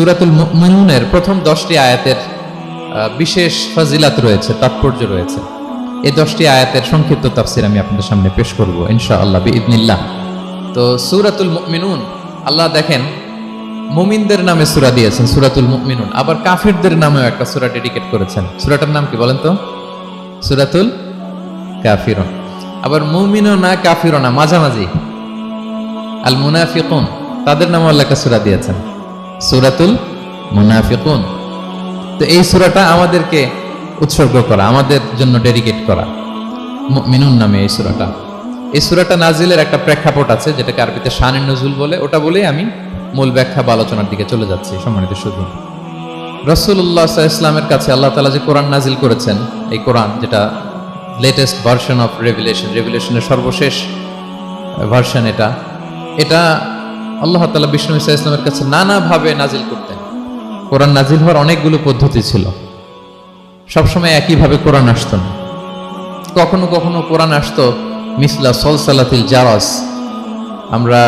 সূরাতুল মুমিনুনের প্রথম 10টি আয়াতের বিশেষ ফজিলাত রয়েছে, তাৎপর্য রয়েছে। এই 10টি আয়াতের সংক্ষিপ্ত তাফসীর আমি আপনাদের সামনে পেশ করব ইনশাআল্লাহ বিইذنিল্লাহ। তো সূরাতুল মুমিনুন, আল্লাহ দেখেন মুমিনদের নামে সূরা দিয়েছেন সূরাতুল মুমিনুন, আবার কাফিরদের নামেও একটা সূরা ডেডিকেট করেছেন। সূরাটার নাম কি বলেন তো? সূরাতুল কাফিরুন। আবার মুমিনও না কাফিরও না, মাঝামাঝি আল মুনাফিকুন, তাদের নামে আল্লাহ একটা সূরা দিয়েছেন সূরাতুল মুনাফিকুন। তো এই সূরাটা আমাদেরকে উৎসর্গ করা, আমাদের জন্য ডেডিকেট করা, মুমিনুন নামে এই সূরাটা। এই সূরাটা নাজিলের একটা প্রেক্ষাপট আছে, যেটাকে আরবিতে শানুন নুজুল বলে। ওটা বলেই আমি মূল ব্যাখ্যা বা আলোচনার দিকে চলে যাচ্ছি। সম্মানিত শুধু রাসূলুল্লাহ সাল্লাল্লাহু আলাইহি ওয়াসাল্লামের কাছে আল্লাহ তাআলা যে কোরআন নাজিল করেছেন, এই কোরআন যেটা লেটেস্ট ভার্সন অফ রেভিলেশনের সর্বশেষ ভার্সন, এটা আল্লাহ তাআলা বিষ্ণু ঈসা ইসলামের কাছে নানাভাবে নাজিল করতেন। কোরআন নাজিল হওয়ার অনেকগুলো পদ্ধতি ছিল, সবসময় একইভাবে কোরআন আসতো না। কখনো কখনো কোরআন আসতো মিসলা সলসালাতিল জারাস, আমরা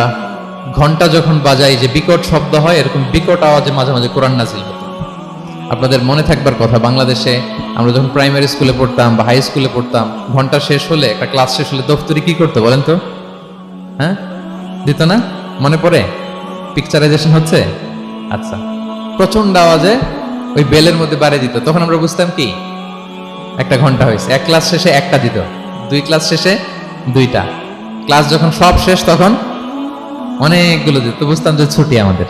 ঘন্টা যখন বাজাই যে বিকট শব্দ হয়, এরকম বিকট আওয়াজে মাঝে মাঝে কোরআন নাজিল হতো। আপনাদের মনে থাকবার কথা, বাংলাদেশে আমরা যখন প্রাইমারি স্কুলে পড়তাম বা হাই স্কুলে পড়তাম, ঘন্টা শেষ হলে, একটা ক্লাস শেষ হলে দফতরি কি করতো বলেন তো? হ্যাঁ, দিত না? মনে পড়ে? পিকচারাইজেশন হচ্ছে? আচ্ছা, প্রচন্ড আওয়াজে ওই বেলের মধ্যে বাড়িয়ে দিত। তখন আমরা বুঝতাম কি একটা ঘন্টা হয়েছে। এক ক্লাস শেষে একটা দিত, 2 ক্লাস শেষে 2টা, ক্লাস যখন সব শেষ তখন অনেকগুলো দিত, বুঝতাম যে ছুটি আমাদের।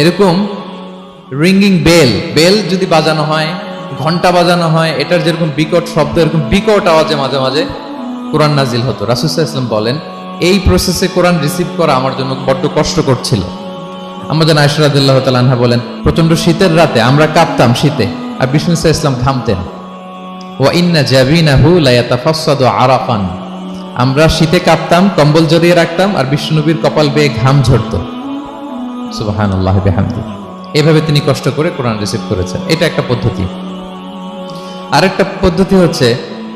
এরকম রিঙ্গিং বেল যদি বাজানো হয়, ঘন্টা বাজানো হয়, এটার যেরকম বিকট শব্দ, এরকম বিকট আওয়াজে মাঝে মাঝে কোরআন নাজিল হতো। রাসূল সাল্লাল্লাহু আলাইহি ওয়াসাল্লাম বলেন, এই প্রসেসে কোরআন রিসিভ করা আমার জন্য বড্ড কষ্টকর ছিল। আমাদের আয়েশা রাদিয়াল্লাহু তাআলা আনহা বলেন, প্রচন্ড শীতের রাতে আমরা কাঁপতাম শীতে, আর বিষ্ণু সাল্লাল্লাহু আলাইহি ওয়াসাল্লাম থামতেন। ওয়া ইন্না জাবিনাহু লা ইয়াতাফাসসাদু আরাফান, আমরা শীতে কাঁপতাম, কম্বল জড়িয়ে রাখতাম, আর বিষ্ণু নবীর কপাল বেয়ে ঘাম ঝরতো। সুবহানাল্লাহ বিহামদি। এভাবে তিনি কষ্ট করে কোরআন রিসিভ করেছেন। এটা একটা পদ্ধতি। আরেকটা পদ্ধতি হচ্ছে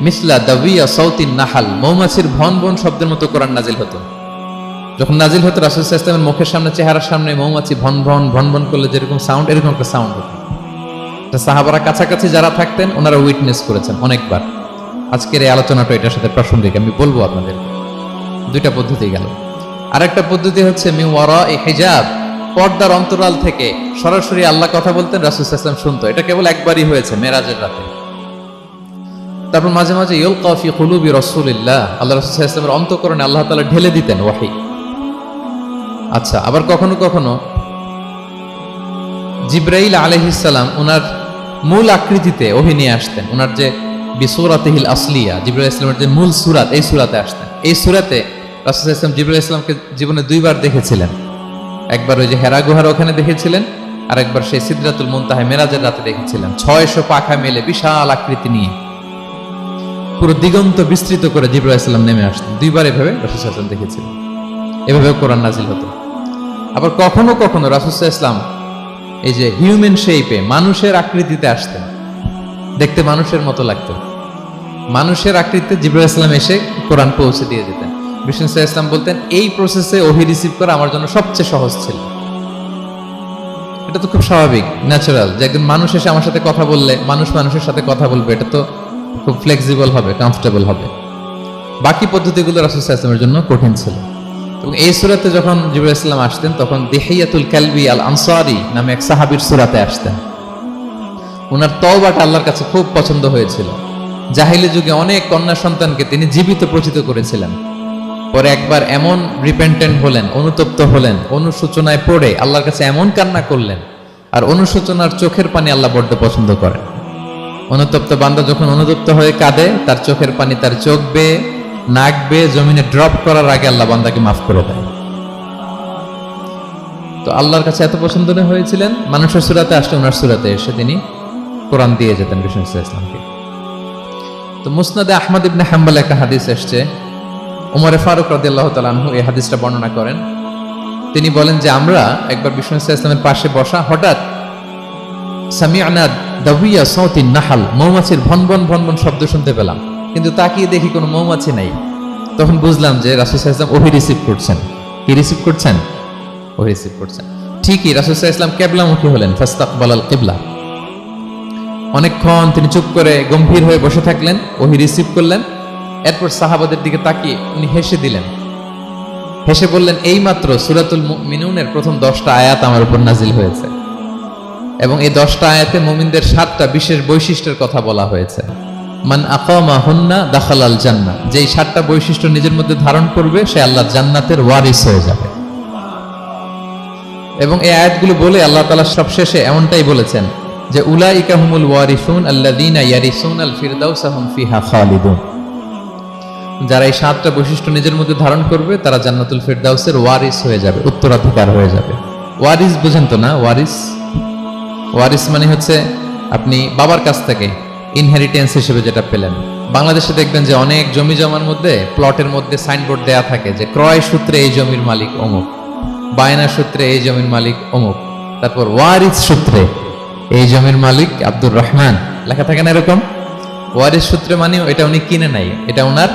মিসলা দাবিয়া সাউতিন নাহাল, মৌমাছির ভন ভন শব্দের মতো কোরআন নাজিল হতো। যখন নাজিল হতো, রাসূল সাল্লাল্লাহু আলাইহি ওয়াসাল্লামের মুখের সামনে, চেহারার সামনে মৌমাছি ভন ভন করলে যেরকম সাউন্ড, এরকম একটা সাউন্ড হতো। সাহাবারা কাছাকাছি যারা থাকতেন, ওনারা উইটনেস করেছেন অনেকবার। আজকের এই আলোচনাটা এটার সাথে প্রাসঙ্গিক, আমি বলবো আপনাদের। 2টা পদ্ধতি গেল। আরেকটা পদ্ধতি হচ্ছে মিন ওয়ারাই হিজাব, পর্দার অন্তরাল থেকে সরাসরি আল্লাহ কথা বলতেন, রাসূল সাল্লাল্লাহু আলাইহি ওয়াসাল্লাম শুনতো। এটা কেবল একবারই হয়েছে, মেরাজের রাতে। তারপর মাঝে মাঝে ইউলকা ফি কুলুবি রাসূলিল্লাহ, আল্লাহ রাসূল সাল্লাল্লাহু আলাইহি ওয়াসাল্লামের অন্তঃকরণে আল্লাহ তাআলা ঢেলে দিতেন ওয়াহী। আচ্ছা, আবার কখনো কখনো জিবরাইল আলাইহিস সালাম ওনার মূল আকৃতিতে ওহী নিয়ে আসতেন। ওনার যে বিসূরাতিহিল আসলিয়া, জিবরাইল আলাইহিস সালামের যে মূল সূরাত, এই সূরাতে আসতেন। এই সূরাতে রাসূল সাল্লাল্লাহু আলাইহি ওয়াসাল্লাম জিবরাইল আলাইহিস সালামকে জীবনে 2বার দেখেছিলেন। একবার ওই যে হেরা গুহার ওখানে দেখেছিলেন, আর একবার সেই সিদরাতুল মুনতাহায় মেরাজের রাতে দেখেছিলেন। 600 পাখা মেলে বিশাল আকৃতি নিয়ে পুরো দিগন্ত বিস্তৃত করে জিবরাইল আলাইহিস সালাম নেমে আসতেন। 2বার এভাবে রাসূল সাল্লাল্লাহু আলাইহি ওয়াসাল্লাম দেখেছিলেন। এভাবে কোরআন নাজিল হতো। আবার কখনো কখনো রাসূল সাল্লাল্লাহু আলাইহি ওয়াসাল্লাম এই যে হিউম্যান শেপে, মানুষের আকৃতিতে আসতেন, দেখতে মানুষের মতো লাগতো। মানুষের আকৃতিতে জিবরাইল আলাইহিস সালাম এসে কোরআন পৌঁছে দিয়ে যেতেন। বিষ্ণু সাল্লাল্লাহু আলাইহি ওয়াসাল্লাম বলতেন, এই প্রসেসে ওহী রিসিভ করা আমার জন্য সবচেয়ে সহজ ছিল। এটা তো খুব স্বাভাবিক, ন্যাচারাল, যে একজন মানুষ এসে আমার সাথে কথা বললে, মানুষ মানুষের সাথে কথা বলবে, এটা তো খুব ফ্লেক্সিবল হবে, কমফোর্টেবল হবে। বাকি পদ্ধতিগুলো রাসূল সাল্লাল্লাহু আলাইহি ওয়াসাল্লামের জন্য কঠিন ছিল। এবং এই সূরাতে যখন জিবরাইল আলাইহিস সালাম আসতেন, তখন দিহিয়াতুল কালবি আল আনসারী নামে এক সাহাবীর সূরাতে আসতেন। ওনার তওবাটা আল্লাহর কাছে খুব পছন্দ হয়েছিল। জাহিলি যুগে অনেক কন্যা সন্তানকে তিনি জীবিত প্রচিত করেছিলেন। পরে একবার এমন রিপেন্টেন্ট হলেন, অনুতপ্ত হলেন, অনুশোচনায় পড়ে আল্লাহর কাছে এমন কান্না করলেন। আর অনুশোচনার চোখের পানি আল্লাহ বড্ড পছন্দ করেন। অনুতপ্ত বান্দা যখন অনুতপ্ত হয়ে কাঁদে, তার চোখের পানি তার চোখ বেয়ে, নাক বেয়ে জমিনে ড্রপ করার আগে আল্লাহ বান্দাকে মাফ করে দেয়। তো আল্লাহর কাছে এত পছন্দ হয়েছিলেন, মানুষের সূরাতে আসলে ওনার সূরাতে এসে তিনি কোরআন দিয়ে যেতেন বিষ্ণু সাল্লাল্লাহু আলাইহি ওয়াসাল্লামকে। তো মুসনাদে আহমদ ইবনে হাম্বল একটা হাদিস এসছে, ওমর ফারুক রাদিয়াল্লাহু তাআলা আনহু এই হাদিসটা বর্ণনা করেন। তিনি বলেন যে আমরা একবার বিষ্ণু সাল্লাল্লাহু আলাইহি ওয়াসাল্লামের পাশে বসা, হঠাৎ সামি'না দাবিয়া সাউতিন নাহাল, মৌমাছির ভন ভন শব্দ শুনতে পেলাম, কিন্তু তাকিয়ে দেখি কোনো মৌমাছি নাই। তখন বুঝলাম যে রাসূল সাল্লাল্লাহু আলাইহি ওয়াসাল্লাম ওহী রিসিভ করছেন। কি রিসিভ করছেন? ওহী রিসিভ করছেন। ঠিকই রাসূল সাল্লাল্লাহু আলাইহি ওয়াসাল্লাম কিবলামুখী হলেন, ফাস্তাকবালাল কিবলা। অনেকক্ষণ তিনি চুপ করে গম্ভীর হয়ে বসে থাকলেন, ওহী রিসিভ করলেন। এরপর সাহাবাদের দিকে তাকিয়ে উনি হেসে দিলেন, হেসে বললেন, এইমাত্র সূরাতুল মুমিনুনের প্রথম 10টা আয়াত আমার উপর নাজিল হয়েছে এবং এই 10টা আয়াতে মুমিনদের 7টা বিশেষ বৈশিষ্ট্যের কথা বলা হয়েছে। মান আকামা হুন্না দাখালাল জান্নাহ, যেই 7টা বৈশিষ্ট্য নিজের মধ্যে ধারণ করবে সে আল্লাহর জান্নাতের ওয়ারিস হয়ে যাবে। এবং এই আয়াতগুলো বলে আল্লাহ তাআলা সবশেষে এমনটাই বলেছেন যে উলাইকা হুমুল ওয়ারিসুন আল্লাযীনা ইয়ারিসুনাল ফিরদাউসা হুম ফিহা খালিদুন। যারা এই 7টা বৈশিষ্ট্য নিজের মধ্যে ধারণ করবে তারা জান্নাতুল ফিরদাউসের ওয়ারিস হয়ে যাবে, উত্তরাধিকার হয়ে যাবে। ওয়ারিস বুঝেন তো না? ওয়ারিস মানে হচ্ছে আপনি বাবার কাছ থেকে ইনহেরিটেন্স হিসেবে যেটা পেলেন। বাংলাদেশে দেখবেন যে অনেক জমি জমার মধ্যে প্লটের মধ্যে সাইনবোর্ড দেয়া থাকে যে ক্রয় সূত্রে এই জমির মালিক অমুক, বায়না সূত্রে এই জমির মালিক অমুক, তারপর ওয়ারিস সূত্রে এই জমির মালিক আব্দুর রহমান, লেখা থাকে না এরকম? ওয়ারিস সূত্রে মানে এটা উনি কিনে নাই, এটা ওনার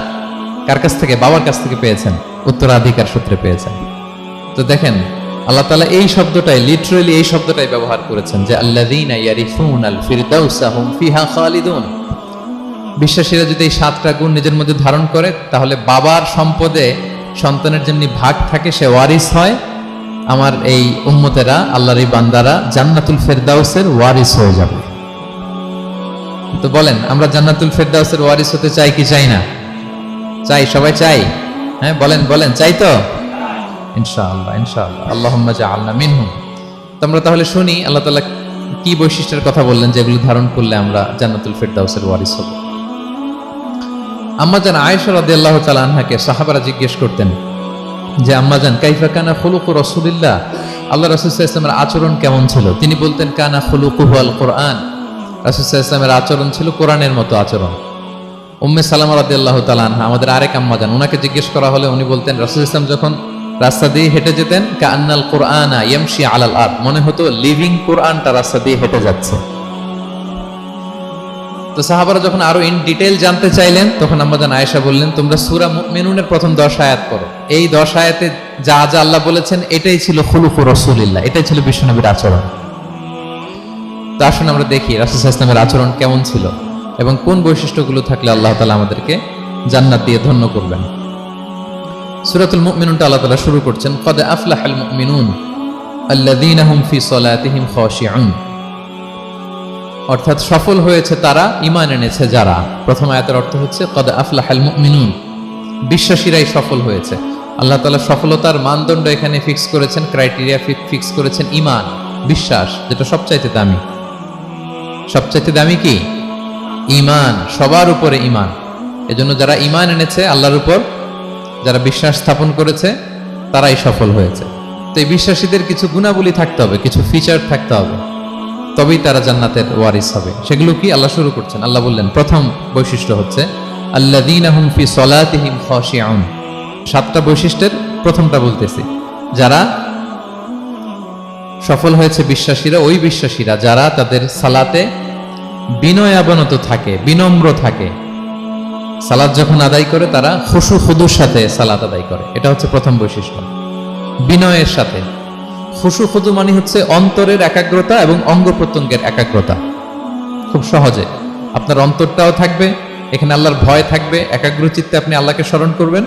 কার কাছ থেকে? বাবার কাছ থেকে পেয়েছেন, উত্তরাধিকার সূত্রে পেয়েছেন। তো দেখেন আল্লাহ তাআলা এই শব্দটাই, লিটারালি এই শব্দটাই ব্যবহার করেছেন যে আল্লাযীনা ইয়ারিসুনাল ফিরদাউসা হুম ফিহা খালিদুন। বিশ্বাসীরা যদি এই 7টা গুণ নিজের মধ্যে ধারণ করে তাহলে বাবার সম্পদে সন্তানের যেমনি ভাগ থাকে সে ওয়ারিস হয়, আমার এই উম্মতেরা, আল্লাহর এই বান্দারা জান্নাতুল ফিরদাউসের ওয়ারিস হয়ে যাবে। তো বলেন আমরা জান্নাতুল ফিরদাউসের ওয়ারিস হতে চাই কি চাই না? চাই, সবাই চাই। হ্যাঁ বলেন বলেন, চাই তো? ইনশাআল্লাহ ইনশাআল্লাহ, আল্লাহুম্মা জাআলনা মিনহুম। তো আমরা তাহলে শুনি আল্লাহ তাআলা কি বৈশিষ্ট্যের কথা বললেন যেগুলো ধারণ করলে আমরা জান্নাতুল ফিরদাউসের ওয়ারিস হব। আম্মা জান আয়েশা রাদিয়াল্লাহু তাআলা আনহাকে সাহাবারা জিজ্ঞেস করতেন যে আম্মা জান কাইফা কানা খুলুকু রাসূলিল্লাহ, আল্লাহ রাসূল সাল্লাল্লাহু আলাইহি ওয়াসাল্লামের আচরণ কেমন ছিল? তিনি বলতেন কানা খুলুকুহু আল কুরআন, রাসূল সাল্লাল্লাহু আলাইহি ওয়াসাল্লামের আচরণ ছিল কোরআনের মতো আচরণ। উম্মে সালামা রাদিয়াল্লাহু তাআলা আনহা, আমাদের আরেক আম্মা জান, ওনাকে জিজ্ঞেস করা হলে উনি বলতেন রাসূল সাল্লাল্লাহু আলাইহি ওয়াসাল্লাম যখন রাস্তা দিয়ে হেঁটে যেতেন কাআন্নাল কুরআনা ইয়ামশি আলাল আরদ, মনে হতো লিভিং কোরআনটা রাস্তা দিয়ে হেঁটে যাচ্ছে। তো সাহাবারা যখন আরো ইন ডিটেইল জানতে চাইলেন তখন আম্মা জান আয়েশা বললেন তোমরা সূরা মুমিনুনের প্রথম 10 আয়াত পড়ো, এই 10 আয়াতে যা যা আল্লাহ বলেছেন এটাই ছিল খুলুকু রাসূলিল্লাহ, এটাই ছিল বিশ্বনবীর আচরণ। তো আসুন আমরা দেখি রাসূল সাল্লাল্লাহু আলাইহি ওয়াসাল্লামের আচরণ কেমন ছিল এবং কোন বৈশিষ্ট্যগুলো থাকলে আল্লাহ তাআলা আমাদেরকে জান্নাত দিয়ে ধন্য করবেন। সূরাতুল মুমিনুনটা আল্লাহ তাআলা শুরু করছেন ক্বাদ আফলাহাল মুমিনুন আল্লাযীনা হুম ফি সালাতিহিম খাশিউন, অর্থাৎ সফল হয়েছে তারা, ঈমান এনেছে যারা। প্রথম আয়াতের অর্থ হচ্ছে ক্বাদ আফলাহাল মুমিনুন, বিশ্বাসীরাই সফল হয়েছে। আল্লাহ তাআলা সফলতার মানদণ্ড এখানে ফিক্স করেছেন, ক্রাইটেরিয়া ফিক্স করেছেন ঈমান, বিশ্বাস, যেটা সবচাইতে দামি। সবচাইতে দামি কি? ঈমান, সবার উপরে ঈমান। এজন্য যারা ঈমান এনেছে আল্লাহর উপর, যারা বিশ্বাস স্থাপন করেছে তারাই সফল হয়েছে। তো এই বিশ্বাসীদের কিছু গুণাবলী থাকতে হবে, কিছু ফিচার থাকতে হবে, তবেই তারা জান্নাতের ওয়ারিস হবে। সেগুলো কি আল্লাহ শুরু করছেন। আল্লাহ বললেন প্রথম বৈশিষ্ট্য হচ্ছে আল্লাযীনা হুম ফি সালাতিহিম খাশিউন। 7টা বৈশিষ্ট্যের প্রথমটা বলতেছি, যারা সফল হয়েছে বিশ্বাসীরা, ওই বিশ্বাসীরা যারা তাদের সালাতে বিনয়াবনত থাকে, বিনম্র থাকে। সালাত যখন আদায় করে তারা খুশু খুদুর সাথে সালাত আদায় করে, এটা হচ্ছে প্রথম বৈশিষ্ট্য। বিনয়ের সাথে। খুশু খুদু মানে হচ্ছে অন্তরের একাগ্রতা এবং অঙ্গ প্রত্যঙ্গের একাগ্রতা। খুব সহজে আপনার অন্তরটাও থাকবে, এখানে আল্লাহর ভয় থাকবে, একাগ্র চিত্তে আপনি আল্লাহকে স্মরণ করবেন,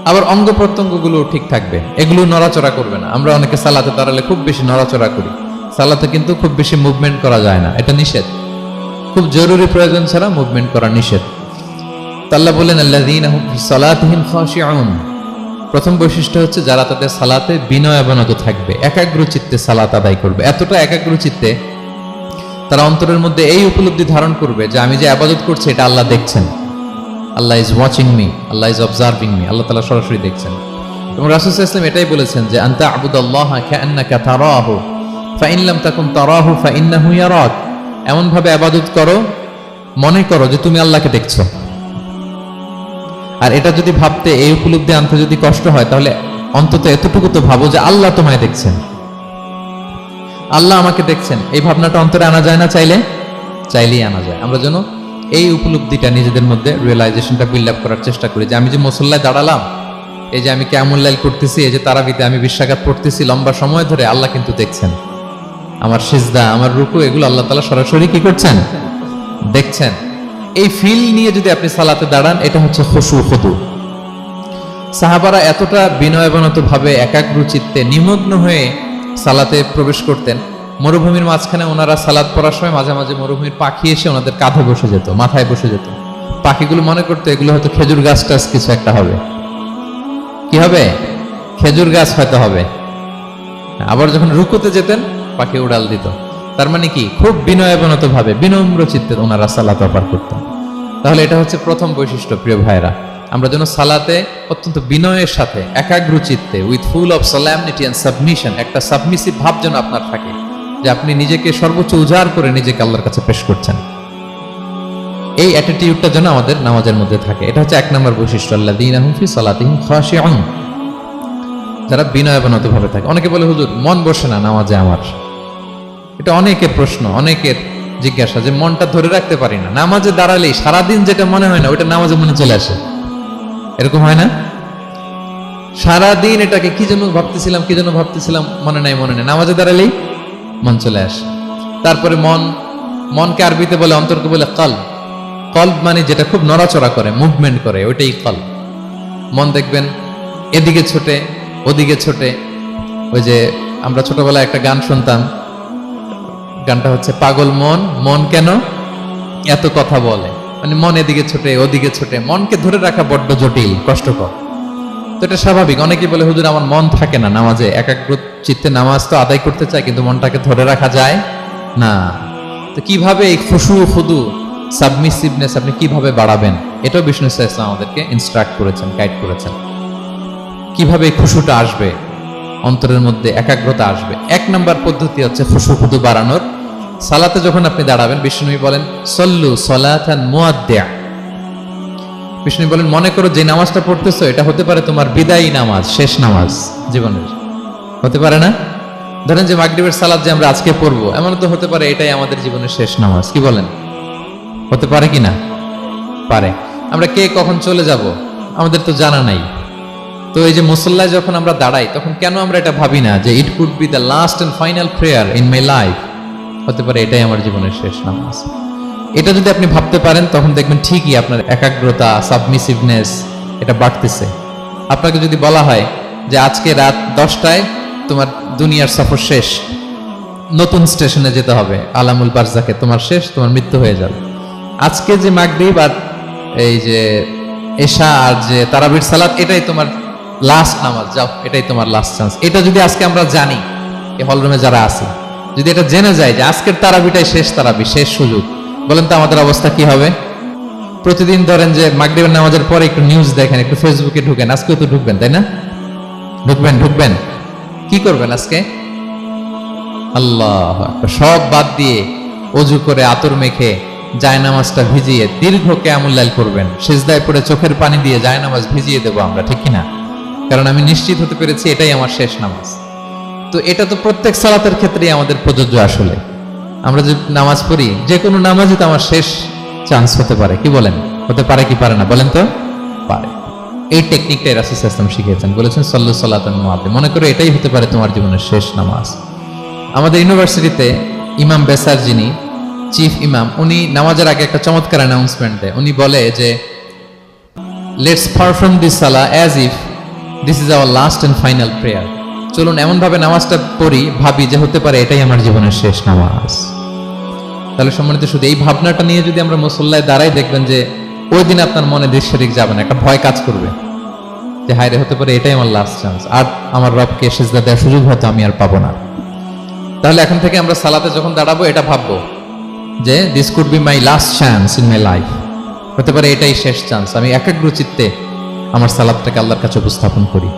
আবার অঙ্গ প্রত্যঙ্গগুলো ঠিক থাকবে, এগুলো নড়াচড়া করবে না। আমরা অনেকে সালাতে দাঁড়ালে খুব বেশি নড়াচড়া করি, সালাতে কিন্তু খুব বেশি মুভমেন্ট করা যায় না, এটা নিষেধ। খুব জরুরি প্রয়োজন ছাড়া মুভমেন্ট করা নিষেধ। আল্লাহ বলেন আল্লাযীনা হুম ফি সালাতিহিম খাশিউন, প্রথম বৈশিষ্ট্য হচ্ছে যারা তাদের সালাতে বিনয়াবনত থাকবে, একাগ্র চিত্তে সালাত আদায় করবে। এতটা একাগ্র চিত্তে তারা অন্তরের মধ্যে এই উপলব্ধি ধারণ করবে যে আমি যে ইবাদত করছি এটা আল্লাহ দেখছেন, Allah is watching me, Allah is observing me, Allah তাআলা সরাসরি দেখছেন। এবং রাসূল সাল্লাল্লাহু আলাইহি ওয়াসাল্লাম এটাই বলেছেন যে আনতা আবুদাল্লাহা কাআন্নাকা তারাহু ফাইন লাম তাকুন তারাহু ফাইন্নাহু ইয়ারাক, এমন ভাবে ইবাদত করো মনে করো যে তুমি আল্লাহকে দেখছো। আর এটা যদি ভাবতে, এই উপলব্ধি আনতে যদি কষ্ট হয় তাহলে অন্তত এতটুকু তো ভাবো যে আল্লাহ তোমায় দেখছেন, আল্লাহ আমাকে দেখছেন। এই ভাবনাটা অন্তরে আনা যায় না? চাইলেই আনা যায়। আমরা যেন এই উপলব্ধিটা নিজেদের মধ্যে, রিয়েলাইজেশনটা বিল্ড আপ করার চেষ্টা করি যে আমি যে মুসল্লায় দাঁড়ালাম, এই যে আমি কিয়ামুল লাইল করতেছি, এই যে তারাবিতে আমি 20 রাকাত পড়তেছি লম্বা সময় ধরে, আল্লাহ কিন্তু দেখছেন। আমার সিজদা, আমার রুকু, এগুলো আল্লাহ তাআলা সরাসরি কি করছেন? দেখছেন। এই ফিল নিয়ে যদি আপনি সালাতে দাঁড়ান, এটা হচ্ছে খুশু খুদু। সাহাবারা এতটা বিনয়বনত ভাবে একাগ্র চিত্তে নিমগ্ন হয়ে সালাতে প্রবেশ করতেন, মরুভূমির মাঝখানে ওনারা সালাত পড়ার সময় মাঝে মাঝে মরুভূমির পাখি এসে ওনাদের কাঁধে বসে যেত, মাথায় বসে যেত। পাখিগুলো মনে করতো এগুলো হয়তো খেজুর গাছ টাছ কিছু একটা হবে। কি হবে? খেজুর গাছ হয়তো হবে। আবার যখন রুকুতে যেতেন, পাখি উড়াল দিত। তার মানে কি, খুব বিনয়বনত ভাবে বিনম্র চিত্তে ওনারা সালাত পার করতেন। তাহলে এটা হচ্ছে প্রথম বৈশিষ্ট্য। প্রিয় ভাইরা, আমরা যেন সালাতে অত্যন্ত বিনয়ের সাথে একাগ্র চিত্তে, with full of solemnity and submission, একটা সাবমিসিভ ভাব যেন আপনার থাকে, যে আপনি নিজেকে সর্বোচ্চ উজাড় করে নিজেকে আল্লাহর কাছে পেশ করছেন। এই অ্যাটিটিউডটা যেন আমাদের নামাজের মধ্যে থাকে। এটা হচ্ছে 1 নম্বর বৈশিষ্ট্য, আল্লাযীনা হুম ফি সালাতিহিম খাশিউন, যারা বিনয়বনত ভাবে থাকে। অনেকে বলে, হুজুর মন বসে না নামাজে আমার। এটা অনেকের প্রশ্ন, অনেকের জিজ্ঞাসা, যে মনটা ধরে রাখতে পারি না, নামাজে দাঁড়ালেই সারাদিন যেটা মনে হয় না ওইটা নামাজে মনে চলে আসে। এরকম হয় না? সারাদিন এটাকে কি যেন ভাবতেছিলাম মনে নাই, নামাজে দাঁড়ালেই মন চলে আসে। তারপরে মনকে আরবিতে বলে, অন্তরকে বলে কলব। কলব মানে যেটা খুব নড়াচড়া করে, মুভমেন্ট করে, ওইটাই কলব। মন দেখবেন এদিকে ছোটে ওদিকে ছোটে। ওই যে আমরা ছোটবেলায় একটা গান শুনতাম, গানটা হচ্ছে পাগল মন, মন কেন এত কথা বলে। মানে মন এদিকে ছোটে ওদিকে ছোটে, মনকে ধরে রাখা বড্ড জটিল, কষ্টকর। তো এটা স্বাভাবিক। অনেকে বলে, হুজুর আমার মন থাকে না নামাজে, একাগ্র চিত্তে নামাজ তো আদায় করতে চাই, কিন্তু মনটাকে ধরে রাখা যায় না। তো কিভাবে এই খুশু খুদু সাবমিসিভনেস আপনি কিভাবে বাড়াবেন, এটাও বিষ্ণু ইসলাম আমাদেরকে ইনস্ট্রাক্ট করেছেন, গাইড করেছেন। কিভাবে এই খুশুটা আসবে, অন্তরের মধ্যে একাগ্রতা আসবে। 1 নম্বর পদ্ধতি হচ্ছে খুশু খুদু বাড়ানোর। সালাতে যখন আপনি দাঁড়াবেন, বিষ্ণু বলেন সল্লু সলাতান মুআদ্দিয়া। বিষ্ণু বলেন, মনে করো যে নামাজটা পড়তেছো এটা হতে পারে তোমার বিদায়ী নামাজ, শেষ নামাজ জীবনের। হতে পারে না? ধরেন যে মাগরিবের সালাত যে আমরা আজকে পড়বো, এমন তো হতে পারে এটাই আমাদের জীবনের শেষ নামাজ। কি বলেন? হতে পারে কি না? পারে। আমরা কে কখন চলে যাব আমাদের তো জানা নাই। তো এই যে মুসল্লায় যখন আমরা দাঁড়াই, তখন কেন আমরা এটা ভাবি না যে it could be the last and final prayer in my life? হতে পারে এটাই আমার জীবনের শেষ নামাজ। এটা যদি আপনি ভাবতে পারেন, তখন দেখবেন ঠিকই আপনার একাগ্রতা, সাবমিসিভনেস এটা বাড়তেছে। আপনাকে যদি বলা হয় যে আজকে রাত 10টায় তোমার দুনিয়ার সফর শেষ, নতুন স্টেশনে যেতে হবে, আলামুল বারজাকে তোমার শেষ, তোমার মৃত্যু হয়ে যাবে। আজকে যে মাগরিব আর এই যে এশা আর যে তারাবির সালাত, এটাই তোমার লাস্ট নামাজ, যাও এটাই তোমার লাস্ট চান্স। এটা যদি আজকে আমরা জানি, এই হলরুমে যারা আছি, যদি এটা জেনে যায় যে আজকের তারাবিটাই শেষ তারাবি, শেষ সুযোগ, বলেন তো আমাদের অবস্থা কি হবে? প্রতিদিন ধরেন যে মাগরিবের নামাজের পরে একটু নিউজ দেখেন, একটু ফেসবুকে ঢুকেন, আজকেও তো ঢুকবেন, তাই না? ঢুকবেন। কি করবেন আজকে? আল্লাহ, সব বাদ দিয়ে অজু করে আতর মেখে জায়নামাজটা ভিজিয়ে দীর্ঘ কিয়ামুল লাইল করবেন। সিজদায় পড়ে চোখের পানি দিয়ে জায়নামাজ ভিজিয়ে দেবো আমরা, ঠিক কিনা? কারণ আমি নিশ্চিত হতে পেরেছি এটাই আমার শেষ নামাজ। তো এটা তো প্রত্যেক সালাতের ক্ষেত্রেই আমাদের প্রযোজ্য। আসলে আমরা যে নামাজ পড়ি, যে কোনো নামাজই তো আমার শেষ চান্স হতে পারে। কি বলেন? হতে পারে কি পারে না? বলেন তো। পারে। এই টেকনিকটাই রাসূল সাল্লাল্লাহু আলাইহি ওয়াসাল্লাম শিখিয়েছেন, বলেছেন সল্লু সালাতান মুআদ্দিয়া। মনে করো এটাই হতে পারে তোমার জীবনের শেষ নামাজ। আমাদের ইউনিভার্সিটিতে ইমাম বেসার, যিনি চিফ ইমাম, উনি নামাজের আগে একটা চমৎকার অ্যানাউন্সমেন্ট দেয়। উনি বলে যে লেটস পারফর্ম দিস সালাহ as if this is our last and final prayer. চলুন এমন ভাবে নামাজটা পড়ি, ভাবি যে হতে পারে এটাই আমার জীবনের শেষ নামাজ। তাহলে সম্মানিত, শুধু এই ভাবনাটা নিয়ে যদি আমরা মুসল্লায় দাঁড়াই, দেখবেন যে ওই দিন আপনার মনে দৃশ্যরিক যাবে না, একটা ভয় কাজ করবে যে হায় রে, হতে পারে এটাই আমার লাস্ট চান্স, আর আমার রবকে সিজদা দেওয়ার সুযোগ হয়তো আমি আর পাবো না। তাহলে এখন থেকে আমরা সালাতে যখন দাঁড়াবো এটা ভাববো যে this could be my last chance in my life. হতে পারে এটাই শেষ চান্স, আমি একাগ্র চিত্তে আমার সালাতটাকে আল্লাহর কাছে উপস্থাপন করি।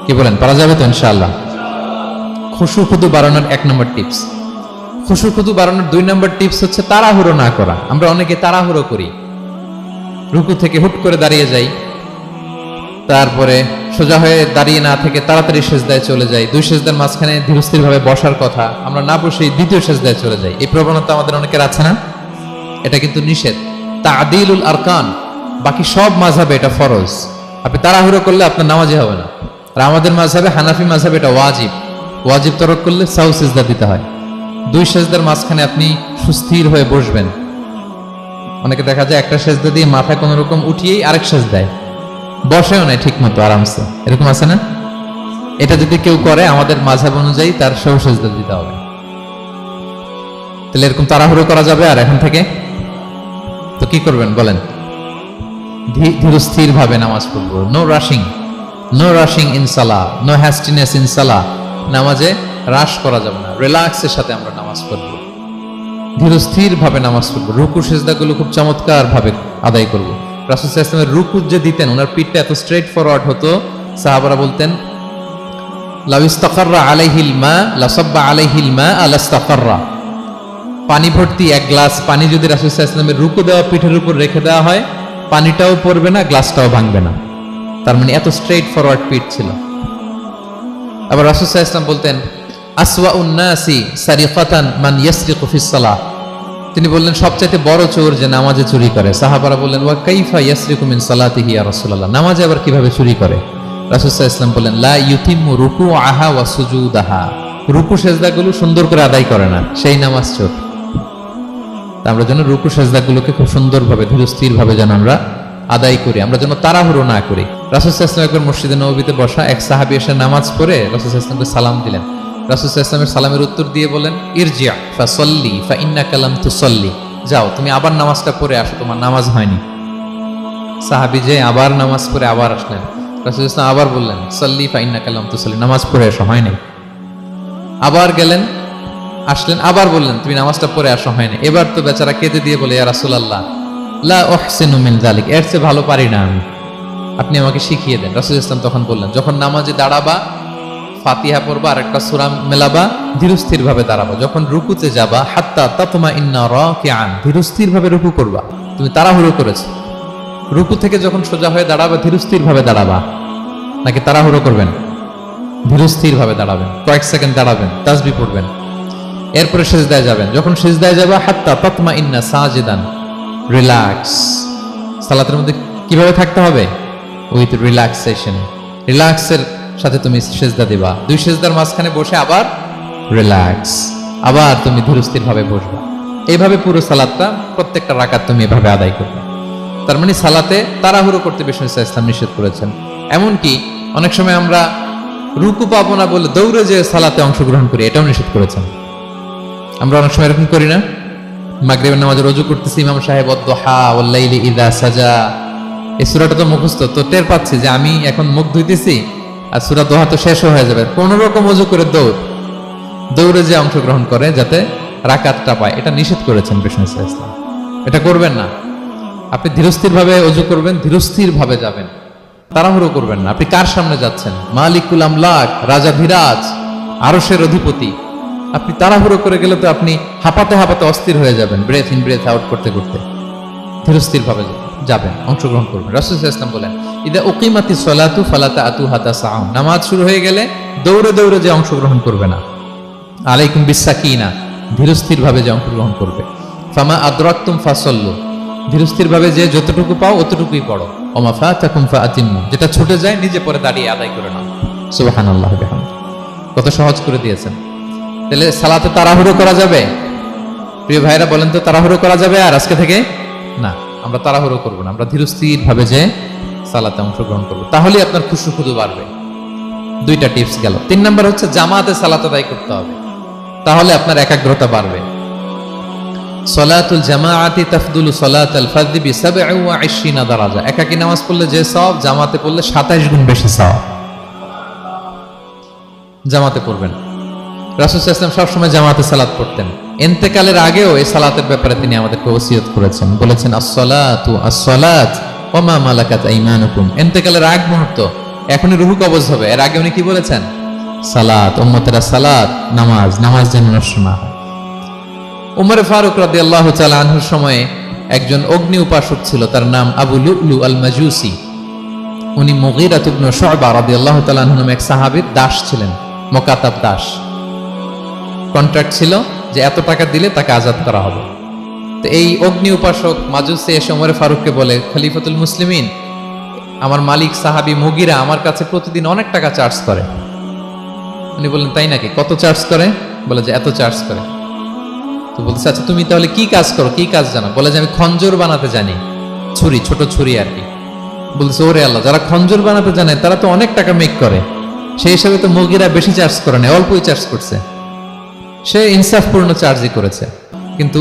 কি বলেন, পারা যাবে তো ইনশাআল্লাহ? খুশু খুদু বাড়ানোর 1 নম্বর টিপস। খুশু খুদু বাড়ানোর 2 নম্বর টিপস হচ্ছে তাড়াহুড়ো না করা। আমরা অনেকে তাড়াহুড়ো করি, রুকু থেকে হুট করে দাঁড়িয়ে যাই, তারপরে সোজা হয়ে দাঁড়িয়ে না থেকে তাড়াতাড়ি সেজদায় চলে যাই। 2 সেজদার মাঝখানে ধীরস্থির ভাবে বসার কথা, আমরা না বসেই 2য় সেজদায় চলে যাই। এই প্রবণতা আমাদের অনেকের আছে না? এটা কিন্তু নিষেধ। তা'দীলুল আরকান, বাকি সব মাযহাবে এটা ফরজ। আপনি তাড়াহুড়ো করলে আপনার নামাজই হবে না। আর আমাদের মাযহাবে, হানাফি মাযহাবে এটা ওয়াজিব। ওয়াজিব তরক করলে সাউ সিজদা দিতে হয়। দুই সেজদার মাঝখানে আপনি সুস্থির হয়ে বসবেন। অনেকে দেখা যায় একটা সেজদা দিয়ে মাথা কোনো রকম উঠিয়েই আরেক সেজদায় বসেও নাই ঠিক মতো আরামসে, এরকম আছে না? এটা যদি কেউ করে আমাদের মাযহাব অনুযায়ী তার সৌ সেজদা দিতে হবে। তাহলে এরকম তাড়াহুড়ো করা যাবে? আর এখন থেকে তো কি করবেন বলেন? ধীরস্থির ভাবে নামাজ পড়বো। No rushing, no rushing in সালাহ, নো হ্যাস্টিনেস ইন সালাহ। নামাজে রাশ করা যাবে না, রিল্যাক্সের সাথে আমরা নামাজ পড়বো, ধীরস্থির ভাবে নামাজ পড়বো। রুকু সেজদাগুলো খুব চমৎকার ভাবে আদায় করবো। রাসূল সাল্লাল্লাহু আলাইহি ওয়াসাল্লামের রুকু যে দিতেন, ওনার পিঠটা এত স্ট্রেট ফরওয়ার্ড হতো, সাহাবারা বলতেন লাউ ইস্তাকাররা আলাইহিল মা লাসাব্বা আলাইহিল মা আলাস্তাকাররা। পানি ভর্তি এক গ্লাস পানি যদি রাসূল সাল্লাল্লাহু আলাইহি ওয়াসাল্লামের রুকু দেওয়া পিঠের উপর রেখে দেওয়া হয়, পানিটাও পড়বে না, গ্লাসটাও ভাঙবে না। তার মানে এত স্ট্রেট ফরওয়ার্ড পিঠ ছিল। আবার রাসূল সাল্লাল্লাহু আলাইহি ওয়াসাল্লাম বলতেন আসওয়াউন নাসি সারিকাতান মান ইয়াসরিকু ফিস সালাহ। তিনি বললেন সবচাইতে বড় চোর যে নামাজে চুরি করে। সাহাবারা বললেন ওয়া কাইফা ইয়াসরিকু মিন সালাতিহি ইয়া রাসূলুল্লাহ, নামাজে আবার কিভাবে চুরি করে? রাসূল সাল্লাল্লাহু আলাইহি ওয়াসাল্লাম বললেন লা ইউতিম্মু রুকুআহা ওয়া সুজুদাহা, রুকু সেজদাগুলো সুন্দর করে আদায় করে না, সেই নামাজ চোর। আমরা যেন রুকু সেজদাগুলোকে খুব সুন্দরভাবে ধীরস্থিরভাবে যেন আমরা আদায় করি, আমরা যেন তাড়াহুড়ো না করি। রাসূল সাল্লাল্লাহু আলাইহি ওয়াসাল্লাম একবার মসজিদে নববীতে বসা এক সাহাবী এসে নামাজ পড়ে রাসূল সাল্লাল্লাহু আলাইহি ওয়াসাল্লামকে সালাম দিলেন। রাসূল সাল্লাল্লাহু আলাইহি ওয়াসাল্লামের সালামের উত্তর দিয়ে বলেন ইরজি' ফাসাল্লি ফাইন্নাকা লাম তুসাল্লি, যাও তুমি আবার নামাজটা পড়ে আসো, তোমার নামাজ হয়নি। সাহাবী যে আবার নামাজ পড়ে আবার আসলেন, রাসূল সাল্লাল্লাহু আলাইহি ওয়াসাল্লাম আবার বললেন সাল্লি ফাইন্নাকা লাম তুসাল্লি, নামাজ পড়ে আসো, হয়নি। আবার গেলেন, আসলেন, আবার বললেন তুমি নামাজটা পড়ে আসো, হয়নি। এবার তো বেচারা কেঁদে দিয়ে বলে ইয়া রাসূলুল্লাহ লা উহসিনু মিন যালিক, এর চেয়ে ভালো পারি না আমি, আপনি আমাকে শিখিয়ে দেন। রাসূল সাল্লাল্লাহু আলাইহি ওয়াসাল্লাম তখন বললেন যখন নামাজে দাঁড়াবা, ফাতিহা পড়বা আর একটা সূরা মেলাবা, ধীরস্থির ভাবে দাঁড়াবা। যখন রুকুতে যাবা হাত্তা তাতমাইন্না রাকিআন, ধীরস্থির ভাবে রুকু করবা। তুমি তাড়াহুড়ো করেছো, রুকু থেকে যখন সোজা হয়ে দাঁড়াবা ধীরস্থির ভাবে দাঁড়াবা, নাকি তাড়াহুড়ো করবেন? ধীরস্থির ভাবে দাঁড়াবেন, কয়েক সেকেন্ড দাঁড়াবেন, তাসবিহ পড়বেন, এরপরে সিজদায় যাবেন। যখন সিজদায় যাবা হাত্তা তাতমাইন্না সাজিদান, রিল্যাক্স। সালাতের মধ্যে কিভাবে থাকতে হবে? উইথ রিল্যাক্সেশন, রিল্যাক্সের সাথে তুমি সিজদা দিবা। দুই সিজদার মাঝখানে বসে আবার রিল্যাক্স, আবার তুমি ধীরস্থির ভাবে বসবা। এইভাবে পুরো সালাতটা প্রত্যেকটা রাকাত তুমি এভাবে আদায় করবে। তার মানে সালাতে তাড়াহুড়ো করতে বিষ্ণু ইসলাম নিষেধ করেছেন। এমনকি অনেক সময় আমরা রুকু পাবো না বলে দৌড়ে যে সালাতে অংশগ্রহণ করি, এটাও নিষেধ করেছেন। আমরা অনেক সময় এরকম করি না? মাগরিবের নামাজে রুজু করতেছি, ইমাম সাহেব ওয়াদ-দুহা ওয়াল-লাইলি ইযা সাজা, এই সূরাটা তো মুখস্থ, তো টের পাচ্ছি যে আমি এখন মুখ ধুইতেছি আর সূরা দোহা তো শেষ হয়ে যাবে, কোন রকম ওযু করে দৌড়ে যে অংশগ্রহণ করে যাতে রাকাতটা পায়, এটা নিষেধ করেছেন বিষ্ণু ইসলাম। এটা করবেন না। আপনি ধীরস্থির ভাবে ওযু করবেন, ধীরস্থির ভাবে যাবেন, তাড়াহুড়ো করবেন না। আপনি কার সামনে যাচ্ছেন? মালিকুল আমলাক, রাজা ধীরাজ, আরশের অধিপতি। আপনি তাড়াহুড়ো করে গেলে তো আপনি হাঁপাতে হাঁপাতে অস্থির হয়ে যাবেন, ব্রেথ ইন ব্রেথ আউট করতে করতে। ধীরস্থির ভাবে যাবেন, অংশগ্রহণ করবেন। রাসূল সাল্লাল্লাহু আলাইহি ওয়াসাল্লাম বলেন ইদা উকিমাতিস সালাতু ফালা তা'তুহা তাসআউন, নামাজ শুরু হয়ে গেলে দৌড়ে দৌড়ে যে অংশগ্রহণ করবে না। আলাইকুম বিসাকিনা, ধীরস্থির ভাবে যে অংশগ্রহণ করবে। ফামা আদরাকতুম ফাসাল্লু, ধীরস্থির ভাবে যে যতটুকু পাও অতটুকুই পড়ো। ওমা ফাতাকুম ফাআতিমু, যেটা ছুটে যায় নিজে পরে দাঁড়িয়ে আদায় করে নাও। সুবহানাল্লাহ বিহামদি, কত সহজ করে দিয়েছেন। তাহলে সালাতে তাড়াহুড়ো করা যাবে? প্রিয় ভাইরা বলেন তো, তাড়াহুড়ো করা যাবে আর আজকে থেকে? না, আমরা তাড়াহুড়ো করবো না, আমরা ধীরস্থির ভাবে যে সালাতে অংশগ্রহণ করবো, তাহলে আপনার খুশু খুদু বাড়বে। দুইটা টিপস গেল। 3 নাম্বার হচ্ছে জামাতে সালাত আদায় করতে হবে, তাহলে আপনার একাগ্রতা বাড়বে। সলাতুল জামাআতি তাফদুলু সলাতাল ফারদি বি27 দারাজা, একাকী নামাজ পড়লে যে সওয়াব, জামাতে পড়লে 27 গুণ বেশি সওয়াব। জামাতে পড়বেন। রাসূল সাল্লাল্লাহু আলাইহি ওয়াসাল্লাম সবসময় জামাতে সালাত পড়তেন। ইন্তেকালের আগেও এই সালাতের ব্যাপারে তিনি আমাদেরকে ওসিয়ত করেছেন, বলেছেন আসসালাতু আসসালাত ওয়া মা মালাকাত আইমানুকুম। ইন্তেকালের আগ মুহূর্ত, এখনই রূহ কবজ হবে, এর আগে উনি কি বলেছেন? সালাত, উম্মতেরা সালাত, নামাজ, নামাজ যেন নষ্ট না হয়। উমর ফারুক রাদিয়াল্লাহু তাআলা আনহুর সময়ে একজন অগ্নি উপাসক ছিল, তার নাম আবু লুলু আল মাজুসি। উনি মুগীরা ইবনে শু'বা রাদিয়াল্লাহু তাআলা আনহু নামে এক সাহাবীর দাস ছিলেন, মুকাতাব দাস। কন্ট্রাক্ট ছিল যে এত টাকা দিলে তাকে আজাদ করা হবে। তো এই অগ্নি উপাসক মাজুসি এসে ওমর ফারুককে বলে, খলিফাতুল মুসলিমিন, আমার মালিক সাহাবী মুগিরা আমার কাছে প্রতিদিন অনেক টাকা চার্জ করে। উনি বললেন, তাই নাকি? কত চার্জ করে? বলে যে এত চার্জ করে। তো বলতেছে, আচ্ছা তুমি তাহলে কি কাজ করো, কি কাজ জানো? বলে যে আমি খঞ্জর বানাতে জানি, ছুরি, ছোট ছুরি আর কি। বলতেছে, ওরে আল্লাহ, যারা খঞ্জর বানাতে জানে তারা তো অনেক টাকা মেক করে, সেই হিসাবে তো মুগিরা বেশি চার্জ করে না, অল্পই চার্জ করছে। সে ইনসাফপূর্ণ চার্জই করেছে, কিন্তু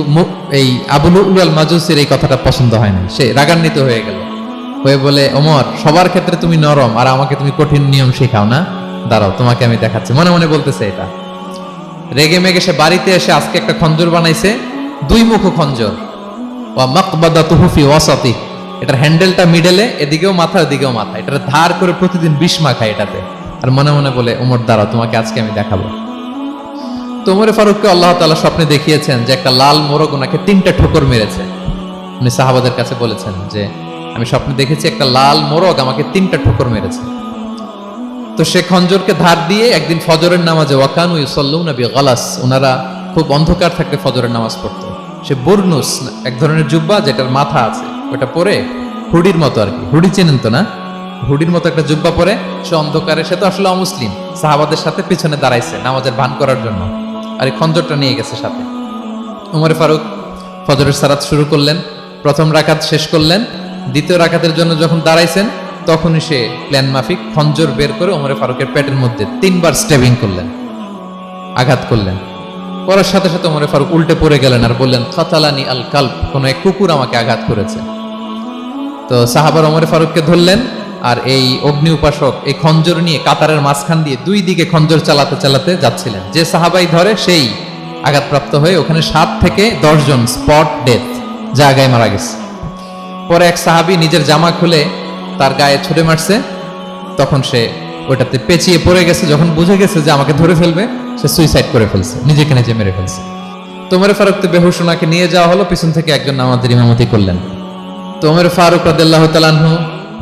এই আবু লুলু আল মাজুসির এই কথাটা পছন্দ হয় না। সে রাগান্বিত হয়ে গেল, হয়ে বলে, ওমর, সবার ক্ষেত্রে তুমি নরম আর আমাকে তুমি কঠিন নিয়ম শেখাও না, দাঁড়াও তোমাকে আমি দেখাচ্ছি। মনে মনে বলতেছে এটা। রেগে মেগে সে বাড়িতে এসে আজকে একটা খঞ্জর বানাইছে, দুই মুখো খঞ্জর। ওয়া মাকবাদাতুহু ফি ওয়াসাতি, এটার হ্যান্ডেলটা মিডলে, এদিকেও মাথা এদিকেও মাথা, এটার ধার করে প্রতিদিন বিষ মাখায় এটাতে। আর মনে মনে বলে, ওমর দাঁড়াও তোমাকে আজকে আমি দেখাবো। তো ওমরে ফারুককে আল্লাহ তাআলা স্বপ্নে দেখিয়েছেন যে একটা লাল মোরগ ওনাকে 3টা ঠোকর মেরেছে। উনি সাহাবাদের কাছে বলেছেন যে আমি স্বপ্নে দেখেছি একটা লাল মোরগ আমাকে 3টা ঠোকর মেরেছে। তো সে খঞ্জরকে ধার দিয়ে একদিন ফজরের নামাজে, ওয়াকানু ইউসাল্লুনা বিগালাস, ওনারা খুব অন্ধকার থাকতে ফজরের নামাজ পড়তো। সে বুরনুস, এক ধরনের জুব্বা যেটার মাথা আছে, ওটা পরে হুডির মতো আর কি, হুডি চেনেন তো না, হুডির মতো একটা জুব্বা পরে সে অন্ধকারে, সে তো আসলে অমুসলিম, সাহাবাদের সাথে পিছনে দাঁড়াইছে নামাজের ভান করার জন্য, আর এই খঞ্জরটা নিয়ে গেছে সাথে। ওমর ফারুক ফজরের সালাত শুরু করলেন, প্রথম রাকাত শেষ করলেন, দ্বিতীয় রাকাতের জন্য যখন দাঁড়াইছেন তখনই সে প্ল্যান মাফিক খঞ্জর বের করে ওমর ফারুকের পেটের মধ্যে 3বার স্টেবিং করলেন, আঘাত করলেন। করার সাথে সাথে ওমর ফারুক উল্টে পড়ে গেলেন আর বললেন, খাতালানি আল কালব, কোন এক কুকুর আমাকে আঘাত করেছে। তো সাহাবার ওমর ফারুককে ধরলেন, আর এই অগ্নি উপাসক এই খঞ্জর নিয়ে কাতারের মাঝখান দিয়ে 2 দিকে খঞ্জর চালাতে চালাতে যাচ্ছিলেন। যে সাহাবাই ধরে সেই আঘাতপ্রাপ্ত হয়ে ওখানে 7 থেকে 10 জন স্পট ডেথ, জায়গায় মারা গেছে। পরে এক সাহাবী নিজের জামা খুলে তার গায়ে ছুঁড়ে মারছে, তখন সে ওইটাতে পেঁচিয়ে পড়ে গেছে। যখন বুঝে গেছে যে আমাকে ধরে ফেলবে, সে সুইসাইড করে ফেলছে, নিজেকে নিজে মেরে ফেলছে। তো ওমর ফারুক তো বেহুশ, ওনাকে নিয়ে যাওয়া হলো, পিছন থেকে একজন নামাজের ইমামতি করলেন। তো ওমর ফারুক রাদিয়াল্লাহু তাআলা আনহু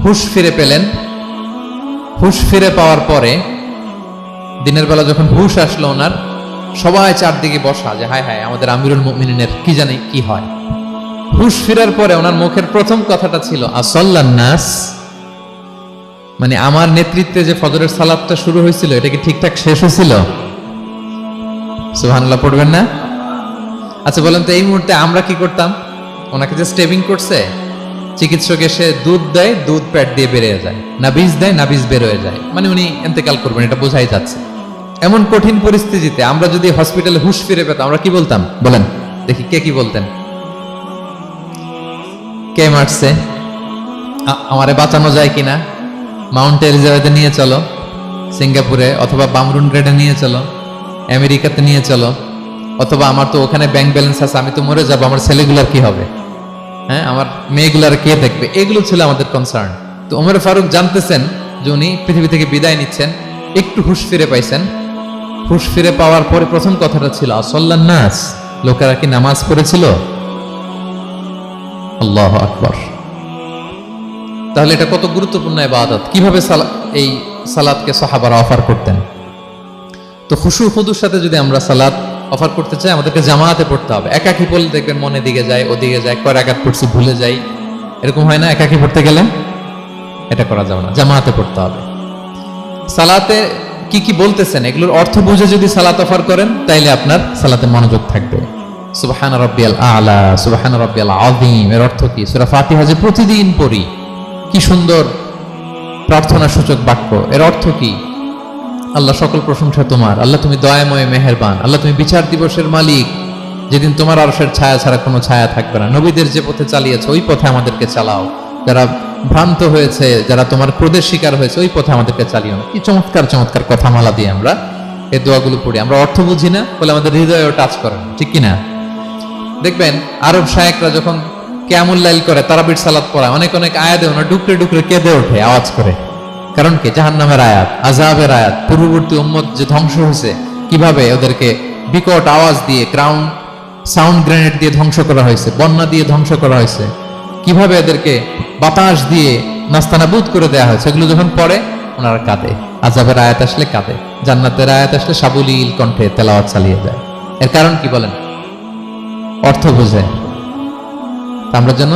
হুশ ফিরে পেলেন। হুশ ফিরে পাওয়ার পরে দিনের বেলা যখন হুশ আসলো ওনার, সবাই চারদিকে বসা যে হায় হায় আমাদের আমিরুল মুমিনিনের কি জানি কি হয়। হুশ ফিরার পরে ওনার মুখের প্রথম কথাটা ছিল আসাল্লান নাস, মানে আমার নেতৃত্বে যে ফজরের সালাতটা শুরু হয়েছিল এটা কি ঠিকঠাক শেষ হয়েছিল? সুবহানাল্লাহ পড়বেন না? আচ্ছা বলেন তো, এই মুহূর্তে আমরা কি করতাম? ওনাকে যে স্টেবিং করছে, চিকিৎসক এসে দুধ দেয়, দুধ পেট দিয়ে বেরিয়ে যায়, নাবিজ দেয়, নাবিজ বের হয়ে যায়, মানে উনি ইন্তেকাল করবেন, এটা বোঝাই যাচ্ছে। এমন কঠিন পরিস্থিতিতে আমরা যদি হসপিটালে হুশ ফিরে পেতাম, আমরা কি বলতাম বলেন দেখি? কে কি বলতেন? কে মারছে, আমারে বাঁচানো যায় কিনা, মাউন্ট এলিজাবেথে নিয়ে চলো, সিঙ্গাপুরে অথবা বামরুন গ্রেডে নিয়ে চলো, আমেরিকাতে নিয়ে চলো, অথবা আমার তো ওখানে ব্যাংক ব্যালেন্স আছে, আমি তো মরে যাবো, আমার ছেলেগুলার কি হবে, হ্যাঁ আমার মেয়েগুলার কে দেখবে, এগুলো ছিল আমাদের কনসার্ন। তো ওমর ফারুক জানতেছেন যে উনি পৃথিবী থেকে বিদায় নিচ্ছেন, একটু হুশ ফিরে পাইছেন। হুশ ফিরে পাওয়ার পরে প্রথম কথাটা ছিল আসাল্লান নাস, লোকেরা কি নামাজ পড়েছিল? আল্লাহু আকবার। তাহলে এটা কত গুরুত্বপূর্ণ ইবাদত, কিভাবে এই সালাতকে সাহাবারা অফার করতেন। তো খুশু খুদুর সাথে যদি আমরা সালাত অফার করতে চাই, আমাদেরকে জামাতে পড়তে হবে। একাকি পড়লে দেখবেন মনে দিকে যায়, ওদিকে যায়, কয় রাকাত পড়ছি ভুলে যাই, এরকম হয় না? একাকি পড়তে গেলে এটা করা যাবে না, জামাতে পড়তে হবে। সালাতে কি কি বলতেছেন এগুলোর অর্থ বুঝে যদি সালাত অফার করেন, তাইলে আপনার সালাতে মনোযোগ থাকবে। সুবহান রাব্বিয়াল আলা, সুবহান রাব্বিয়াল আযীম, এর অর্থ কি? সূরা ফাতিহা যে প্রতিদিন পড়ি, কি সুন্দর প্রার্থনা সূচক বাক্য, এর অর্থ কি? আল্লাহ সকল প্রশংসা তোমার, আল্লাহ তুমি দয়াময় মেহেরবান, আল্লাহ তুমি বিচার দিবসের মালিক, যেদিন তোমার আরশের ছায়া ছাড়া কোনো ছায়া থাকবে না। নবীদের যে পথে চালিয়েছে ওই পথে আমাদেরকে চালাও, যারা ভ্রান্ত হয়েছে, যারা তোমার ক্রোধের শিকার হয়েছে ওই পথে আমাদেরকে চালিও না। কি চমৎকার চমৎকার কথামালা দিয়ে আমরা এই দোয়াগুলো পড়ি। আমরা অর্থ বুঝি না বলে আমাদের হৃদয়েও টাচ করে না, ঠিক কিনা? দেখবেন আরব শায়েকরা যখন কিয়ামুল লাইল করে, তারাবির সালাত পড়ায়, অনেক অনেক আয়াতে ওনারা ডুকরে ডুকরে কেঁদে ওঠে আওয়াজ করে। কারণ কি? জাহান্নামের আয়াত, আযাবের আয়াত, পূর্ববর্তী উম্মত যে ধ্বংস হয়েছে, কিভাবে ওদেরকে বিকট আওয়াজ দিয়ে, গ্রাউন্ড সাউন্ড গ্রেনেড দিয়ে ধ্বংস করা হয়েছে, বন্যা দিয়ে ধ্বংস করা হয়েছে, কিভাবে এদেরকে বাতাস দিয়ে নাস্তানাবুদ করে দেয়া হয়েছে, এগুলো যখন পড়ে ওনারা কাঁদে। আযাবের আয়াত আসলে কাঁদে, জান্নাতের আয়াত আসলে সাবলীল কণ্ঠে তেলাওয়াত চালিয়ে যায়। এর কারণ কি বলেন? অর্থ বুঝে। আমরা যেন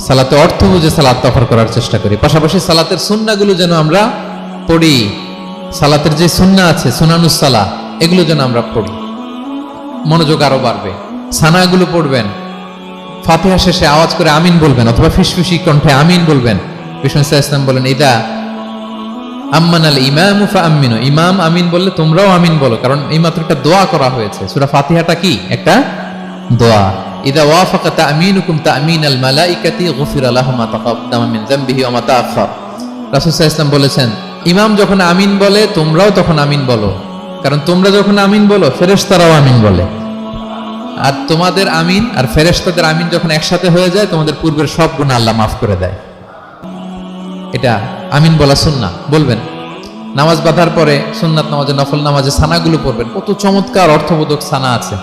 সালাতে অর্থ বুঝে সালাত তফর করার চেষ্টা করি, পাশাপাশি সালাতের সুন্নাহগুলো যেন আমরা পড়ি, সালাতের যে সুন্নাহ আছে সুনানুস সালাহ এগুলো যেন আমরা পড়ি, মনোযোগ আরো বাড়বে। সানাগুলো পড়বেন, ফাতিহা শেষে আওয়াজ করে আমিন বলবেন অথবা ফিসফিসি কণ্ঠে আমিন বলবেন। বিষ্ণু ইসলাম বলেন, ইদা আম্মানাল ইমামু ফাআমিনু, ইমাম আমিন বললে তোমরাও আমিন বলো, কারণ এই মাত্র একটা দোয়া করা হয়েছে। সূরা ফাতিহাটা কি একটা দোয়া। ইদা ওয়াফাকা তা'মিনুকুম তা'মিনাল মালাইকাতি গুফিরা লাহু মা তাকাদ্দামা মিন যামবিহি ওয়া মা তাআখার। রাসূল সাল্লাল্লাহু আলাইহি ওয়াসাল্লাম বলেছেন, ইমাম যখন আমিন বলে তোমরাও তখন আমিন বলো, কারণ তোমরা যখন আমিন বলো ফেরেশতারাও আমিন বলে, আর তোমাদের আমিন আর ফেরেশতাদের আমিন যখন একসাথে হয়ে যায় তোমাদের পূর্বের সব গুনাহ আল্লাহ মাফ করে দেয়। এটা আমিন বলা সুন্নাহ, বলবেন। নামাজ বাঁধার পরে সুন্নাত নামাজে, নফল নামাজে সানাগুলো পড়বেন, কত চমৎকার অর্থবোধক সানা আছে।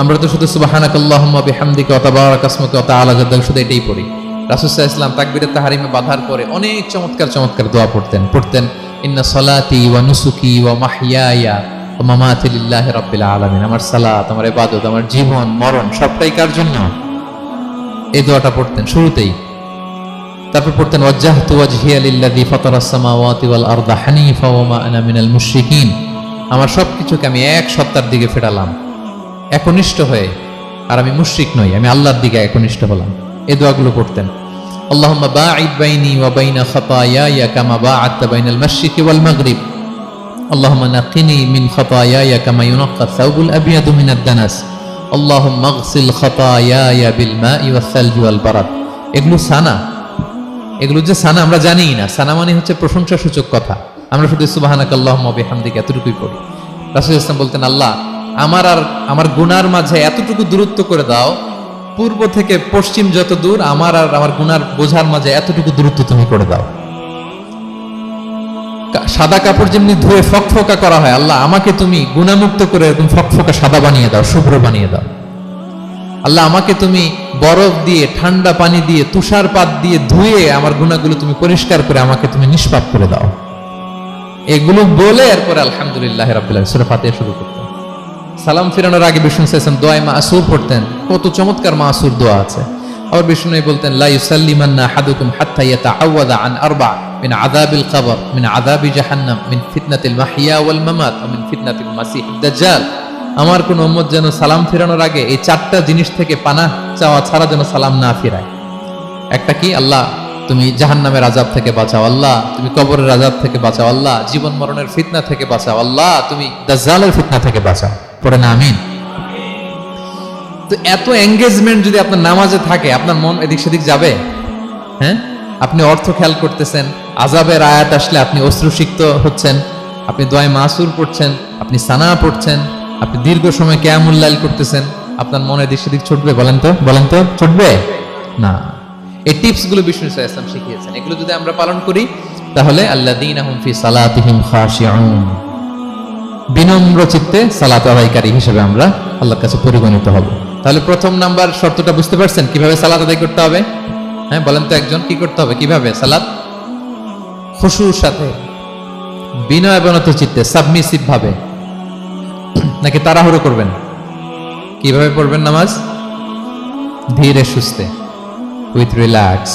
আমরা তো শুধু সুবহানাকাল্লাহুম্মা বিহামদিকা ওয়া তাবারাকা ইসমুকা ওয়া তাআলা জাদ্দুকা শুধু এটাই পড়ি। রাসূল সাল্লাল্লাহু আলাইহি ওয়াসাল্লাম তাকবীরে তাহরিমে বাঁধার পরে অনেক চমৎকার চমৎকার দোয়া পড়তেন। ইন্না সলাতি ওয়া নুসুকি ওয়া মাহইয়ায়া ওয়া মামাতি লিল্লাহি রাব্বিল আলামিন। আমার সালাত, আমার ইবাদত, আমার জীবন মরণ সবটাই কার জন্য? এই দোয়াটা পড়তেন শুরুতেই। তারপর পড়তেন ওয়াজ্জাহতু ওয়াজহিয়া লিল্লাযী ফাতারাস সামাওয়াতি ওয়াল আরদা হানিফা ওয়া মা আনা মিনাল মুশরিকিন। আমার সবকিছুকে আমি এক সত্তার দিকে ফেরালাম, একনিষ্ঠ হয়ে, আর আমি মুশরিক নই, আমি আল্লাহর দিকে একনিষ্ঠ হলাম। এই দোয়াগুলো পড়তেন। আল্লাহুম্মা বাঈদ বাইনি ওয়া বাইনা খাতায়ায়া কামা বা'আদতা বাইনাল মাশরিকি ওয়াল মাগরিব। আল্লাহুম্মা নাক্কিনি মিন খাতায়ায়া কামা ইউনাক্কা আস-সাওবুল আবয়াদু মিনাদ দানাস। আল্লাহুম্মা ইগসিল খাতায়ায়া বিল মাই ওয়াস সালজি ওয়াল বারাদ। এগুলো সানা, এগুলো যে সানা আমরা জানিই না। সানা মানে হচ্ছে প্রশংসাসূচক কথা। আমরা শুধু সুবহানাকাল্লাহুম্মা বিহামদিকা এতটুকুই পড়ি। রাসূল ইসলাম বলতেন, আল্লাহ আমার আর আমার গুনার মাঝে এতটুকু দূরত্ব করে দাও, পূর্ব থেকে পশ্চিম যত দূর, আমার আর আমার গুনার বোঝার মাঝে এতটুকু দূরত্ব তুমি করে দাও। সাদা কাপড় যেমনি ধুয়ে ফকফকা করা হয়, আল্লাহ আমাকে তুমি গুনামুক্ত করে এরকম ফকফকা সাদা বানিয়ে দাও, শুভ্র বানিয়ে দাও। আল্লাহ আমাকে তুমি বরফ দিয়ে, ঠান্ডা পানি দিয়ে, তুষারপাত দিয়ে ধুয়ে আমার গুনাহগুলো তুমি পরিষ্কার করে আমাকে তুমি নিষ্পাপ করে দাও। এগুলো বলে এরপরে আলহামদুলিল্লাহ রাব্বিল আলামিন সূরা ফাতিহা শুরু করতেন। সালাম ফিরানোর আগে বিষ্ণু সাল্লাল্লাহু আলাইহি ওয়াসাল্লাম দোয়া মাসুর পড়তেন। কত চমৎকার মাসুর দোয়া আছে। আবার বিষ্ণু বলতেন, লা ইউসাল্লিমান্না আহাদুকুম হাত্তা ইয়াতাআওয়াযা আন আরবা মিন আযাবিল কবর, মিন আযাবি জাহান্নাম, মিন ফিতনাতিল মাহইয়া ওয়াল মামাত ওয়া মিন ফিতনাতিল মাসিহিদ দাজ্জাল। আমার কোন উম্মত যেন সালাম ফিরানোর আগে এই চারটা জিনিস থেকে পানাহ চাওয়া ছাড়া যেন সালাম না ফিরায়। একটা কি? আল্লাহ তুমি জাহান্নামের আযাব থেকে বাঁচাও, আল্লাহ তুমি কবরের আযাব থেকে বাঁচাও, আল্লাহ জীবন মরণের ফিতনা থেকে বাঁচাও, আল্লাহ তুমি দাজ্জালের ফিতনা থেকে বাঁচাও। পড়ে না আমিন? তো এত এঙ্গেজমেন্ট যদি আপনার নামাজে থাকে, আপনার মন এদিক সেদিক যাবে? হ্যাঁ, আপনি অর্থ খেয়াল করতেছেন, আযাবের আয়াত আসলে আপনি অশ্রুসিক্ত হচ্ছেন, আপনি দোয়ায়ে মাসুর পড়ছেন, আপনি সানা পড়ছেন, আপনি দীর্ঘ সময় কিয়ামুল লাইল করতেছেন, আপনার মন এদিক সেদিক ছুটবে? বলেন তো ছুটবে না। এই টিপস গুলো বিষ্ণু সাল্লাল্লাহু আলাইহি ওয়াসাল্লাম শিখিয়েছেন। এগুলো যদি আমরা পালন করি তাহলে আল্লাযীনা হুম ফি সালাতিহিম খাশিউন, বিনম্র চিত্তে সালাত আদায়কারী হিসেবে আমরা আল্লাহর কাছে পরিগণিত হব। তাহলে প্রথম নাম্বার শর্তটা বুঝতে পারছেন কিভাবে সালাত আদায় করতে হবে? হ্যাঁ বলেন তো একজন, কি করতে হবে? কিভাবে সালাত? খুশুর সাথে, বিনয় বিনত চিত্তে, সাবমিসিভ ভাবে, নাকি তাড়াহুড়ো করবেন? কিভাবে পড়বেন নামাজ? ধীরে সুস্থে, উইথ রিল্যাক্স।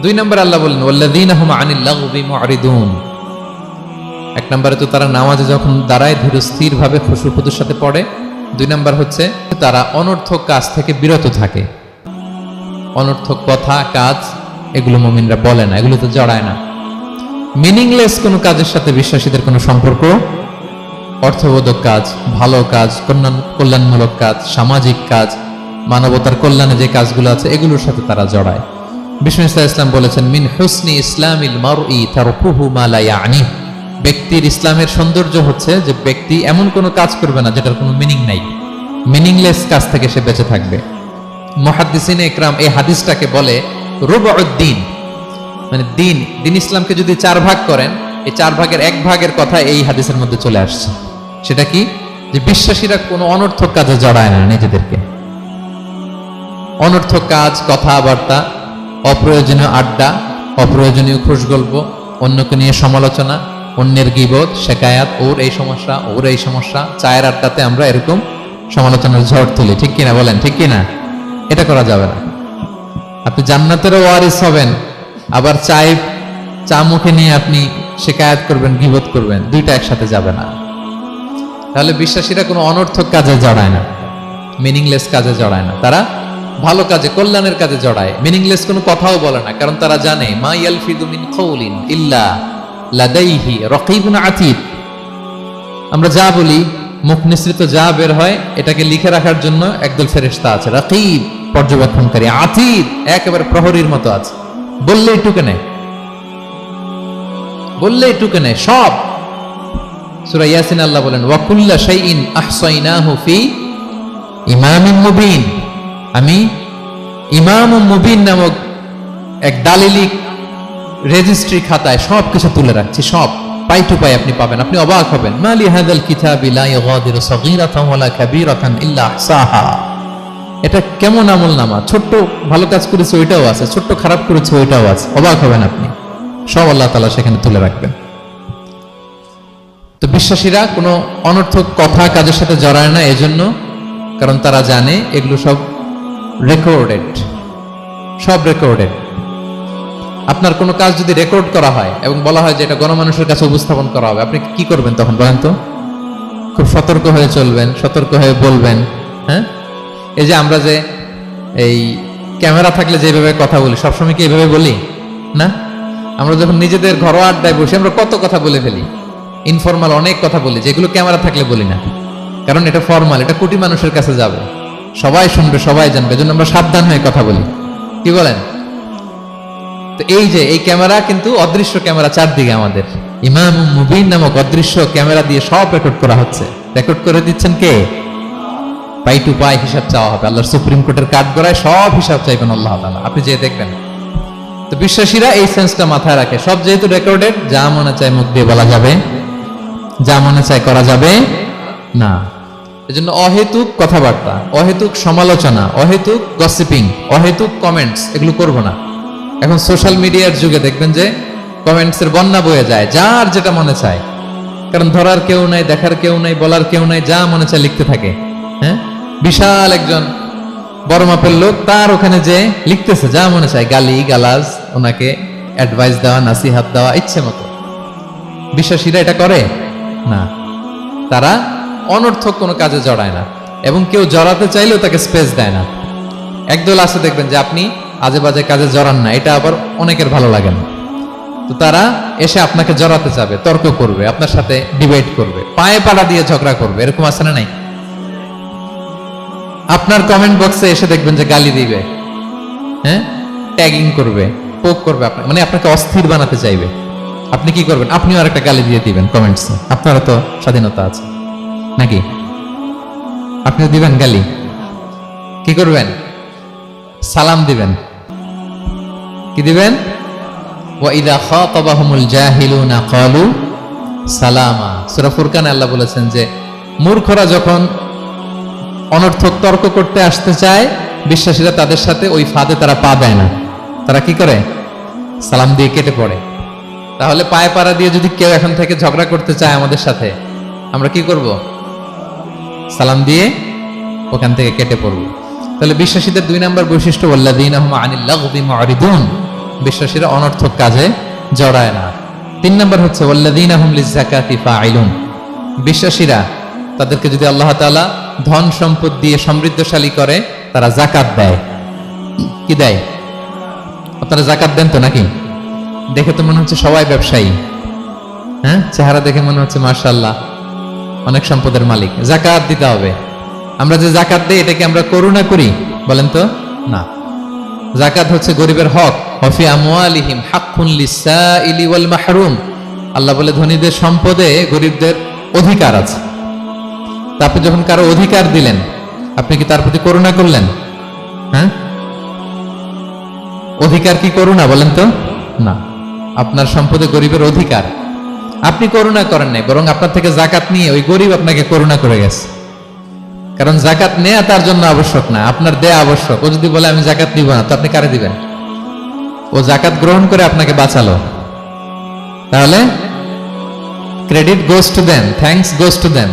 2 নম্বর আল্লাহ বলেন ওয়াল্লাযীনা হুম আনিল লাগবি মুরিদুন। 1 নম্বরে তো তারা নামাজে যখন দাঁড়ায় ধীর স্থির ভাবে খুশুর সাথে পড়ে। 2 নম্বর হচ্ছে তারা অনর্থক কাজ থেকে বিরত থাকে। অনর্থক কথা, কাজ এগুলো মুমিনরা বলে না, এগুলো তো জড়ায় না। মিনিংলেস কোনো কাজের সাথে বিশ্বাসীদের কোনো সম্পর্ক, অর্থবোধক কাজ, ভালো কাজ, কল্যাণমূলক কাজ, সামাজিক কাজ, মানবতার কল্যাণে যে কাজগুলো আছে এগুলোর সাথে তারা জড়ায়। বিষ্ণু ইসলাম বলেছেন, মিন হুসনি ইসলামিল মারই তারকুহু মা লা ইয়ানি। ব্যক্তির ইসলামের সৌন্দর্য হচ্ছে যে ব্যক্তি এমন কোনো কাজ করবে না যেটার কোনো মিনিং নাই। মিনিংলেস কাজ থেকে সে বেঁচে থাকবে। মুহাদ্দিসিনে ইকরাম এই হাদিসটাকে বলে রুবউদ্দিন, মানে দিন ইসলামকে যদি 4 ভাগ করেন, এই 4 ভাগের 1 ভাগের কথা এই হাদিসের মধ্যে চলে আসছে। সেটা কি? যে বিশ্বাসীরা কোনো অনর্থক কাজে জড়ায় না নিজেদেরকে। অনর্থক কাজ, কথাবার্তা, অপ্রয়োজনীয় আড্ডা, অপ্রয়োজনীয় খুশগল্প, অন্যকে নিয়ে সমালোচনা, অন্যের গীবত, শেকায়াত, ওর এই সমস্যা, চায়ের আড্ডাতে আমরা এরকম সমালোচনার ঝড় তুলি, ঠিক কিনা বলেন? ঠিক কিনা? এটা করা যাবে না। আপনি জান্নাতেরও ওয়ারিস হবেন, আবার চা মুখে নিয়ে আপনি শিকায়াত করবেন, গীবত করবেন, দুইটা একসাথে যাবে না। তাহলে বিশ্বাসীরা কোনো অনর্থক কাজে জড়ায় না, মিনিংলেস কাজে জড়ায় না, তারা ভালো কাজে, কল্যাণের কাজে জড়ায়। মিনিংলেস কোনো কথাও বলে না, কারণ তারা জানে মা ইয়ালফিদু মিন কাউলিন ইল্লা লাদাইহি রাকিবুন আতীদ। আমরা যা বলি, মুখ নিঃসৃত যা বের হয়, এটাকে লিখে রাখার জন্য একদল ফেরেশতা আছে, রাকিব পর্যবেক্ষণকারী, আতীদ একেবারে প্রহরীর মতো আছে। বললেই টুকে নেয়, বললেই টুকে নেয় সব। সূরা ইয়াসিন আল্লাহ বলেন ওয়া কুল্লা শাইইন আহসাইনাহু ফি ইমামিন মুবিন। আমি ইমামুম মুবিন নামক এক দালিলিক রেজিস্ট্রি খাতায় সব কিছু তুলে রাখছি, সব পাই টু পাই আপনি পাবেন, আপনি অবাক হবেন। মালি হাযাল কিতাবি লা ইগাদিরু সাগীরাতান ওয়ালা কাবীরাতান ইল্লা আহসাহা। এটা কেমন আমলনামা, ছোট্ট ভালো কাজ করেছে ওইটাও আছে, ছোট্ট খারাপ করেছে ওইটাও আছে, অবাক হবেন আপনি, সব আল্লাহ তাআলা সেখানে তুলে রাখবেন। তো বিশ্বাসীরা কোনো অনর্থক কথা কাজের সাথে জড়ায় না, এজন্য কারণ তারা জানে এগুলো সব রেকর্ডেড, সব রেকর্ডেড। আপনার কোনো কাজ যদি রেকর্ড করা হয় এবং বলা হয় যে এটা গণমানুষের কাছে উপস্থাপন করা হবে, আপনি কি করবেন তখন বলেন তো? খুব সতর্ক হয়ে চলবেন, সতর্ক হয়ে বলবেন। হ্যাঁ, এই যে আমরা যে এই ক্যামেরা থাকলে যেভাবে কথা বলি, সবসময় কি এইভাবে বলি না? আমরা যখন নিজেদের ঘরোয়া আড্ডায় বসে আমরা কত কথা বলে ফেলি, ইনফরমাল অনেক কথা বলি, যেগুলো ক্যামেরা থাকলে বলি না, কারণ এটা ফরমাল, এটা কোটি মানুষের কাছে যাবে, সবাই শুনবে, সবাই জানবে, এজন্য আমরা সাবধান হয়ে কথা বলি। কি বলেন? তো এই যে এই ক্যামেরা কিন্তু অদৃশ্য ক্যামেরা চারদিকে আমাদের, ইমাম মুবিন নামক অদৃশ্য ক্যামেরা দিয়ে সব রেকর্ড করা হচ্ছে। রেকর্ড করে দিচ্ছেন কে? পাই টু পাই হিসাব চাওয়া হবে। আল্লাহর সুপ্রিম কোর্টের কাঠগড়ায় সব হিসাব চাইবেন আল্লাহ তাআলা, আপনি যে দেখবেন। তো বিশ্বাসীরা এই সেন্সটা মাথায় রাখে, সব যেহেতু রেকর্ডেড, যা মনে চায় মুখ দিয়ে বলা যাবে, যা মনে চায় করা যাবে না। এজন্য অহেতুক কথাবার্তা, অহেতুক সমালোচনা, অহেতুক গসিপিং, অহেতুক কমেন্টস এগুলো করব না। এখন সোশ্যাল মিডিয়ার যুগে দেখবেন যে কমেন্টসের বন্যা বয়ে যায়, যার যেটা মনে চায়, কারণ ধরার কেউ নাই, দেখার কেউ নাই, বলার কেউ নাই, যা মনে চায় লিখতে থাকে। হ্যাঁ, বিশাল একজন বড় মাপের লোক, তার ওখানে যে লিখতেছে যা মনে চায়, গালি গালাজ, ওনাকে অ্যাডভাইস দেওয়া, নাসিহাত দেওয়া ইচ্ছে মতো। বিশ্বাসীরা এটা করে না, তারা অনর্থক কোনো কাজে জড়ায় না, এবং কেউ জড়াতে চাইলেও তাকে স্পেস দেয় না। একদল আছে দেখবেন যে আপনি আজে বাজে কাজে জড়ান না, এটা আবার অনেকের ভালো লাগে না, তো তারা এসে আপনাকে জড়াতে যাবে, তর্ক করবে, আপনার সাথে ডিবেট করবে, পায়ে পাড়া দিয়ে ঝগড়া করবে, এরকম আছে না নাই? আপনার কমেন্ট বক্সে এসে দেখবেন যে গালি দিবে, হ্যাঁ, ট্যাগিং করবে, পোক করবে, আপনার মানে আপনাকে অস্থির বানাতে চাইবে। আপনি কি করবেন? আপনিও আরেকটা গালি দিয়ে দিবেন কমেন্টসে, আপনারও তো স্বাধীনতা আছে নাকি? আপনিও দিবেন গালি, কি করবেন? সালাম দিবেন। কি দিবেন? ওয়া ইযা খাতাবাহুমুল জাহিলুনা ক্বালু সালামা। সূরা ফুরকানে আল্লাহ বলেছেন যে মূর্খরা যখন অনর্থক তর্ক করতে আসতে চায়, বিশ্বাসীরা তাদের সাথে ওই ফাঁদে তারা পা দেয় না, তারা কি করে? সালাম দিয়ে কেটে পড়ে। তাহলে পায়ে পাড়া দিয়ে যদি কেউ এখন থেকে ঝগড়া করতে চায় আমাদের সাথে, আমরা কি করব? সালাম দিয়ে ওখান থেকে কেটে পড়ব। তাহলে বিশ্বাসীদের 2 নম্বর বৈশিষ্ট্য, ওয়াল্লাযীনা হুম আনিল লাগবি মুরিদুন, বিশ্বাসীরা অনর্থক কাজে জড়ায় না। 3 নম্বর হচ্ছে ওয়াল্লাযীনা হুম লিযাকাতি ফাইলুন, বিশ্বাসীরা তাদেরকে যদি আল্লাহ তাআলা ধন সম্পদ দিয়ে সমৃদ্ধশালী করে, তারা যাকাত দেয়। কি দেয়? আপনারা যাকাত দেন তো নাকি? দেখে তো মনে হচ্ছে সবাই ব্যবসায়ী, হ্যাঁ, চেহারা দেখে মনে হচ্ছে মাশাআল্লাহ অনেক সম্পদের মালিক। যাকাত দিতে হবে। আমরা যে যাকাত দেই, এটা কি আমরা করুণা করি? বলেন তো না। যাকাত হচ্ছে গরিবের হক। ওয়াফি আমওয়ালিহিম হাক্কুন লিসাইলি ওয়াল মাহরুম, আল্লাহ বলে ধনীদের সম্পদে গরিবদের অধিকার আছে। তা আপনি যখন কারো অধিকার দিলেন, আপনি কি তার প্রতি করুণা করলেন? হ্যাঁ, অধিকার কি করুণা? বলেন তো না। আপনার সম্পদে গরিবের অধিকার, আপনি করুণা করেন নাই, বরং আপনার থেকে যাকাত নিয়ে ওই গরিব আপনাকে করুণা করে গেছে। কারণ যাকাত নেয়া তার জন্য আবশ্যক না, আপনার দেয়া আবশ্যক। ও যদি বলে আমি যাকাত দিব না, তো আপনি কারে দিবেন? ও যাকাত গ্রহণ করে আপনাকে বাঁচালো, তাহলে credit goes to them, thanks goes to them.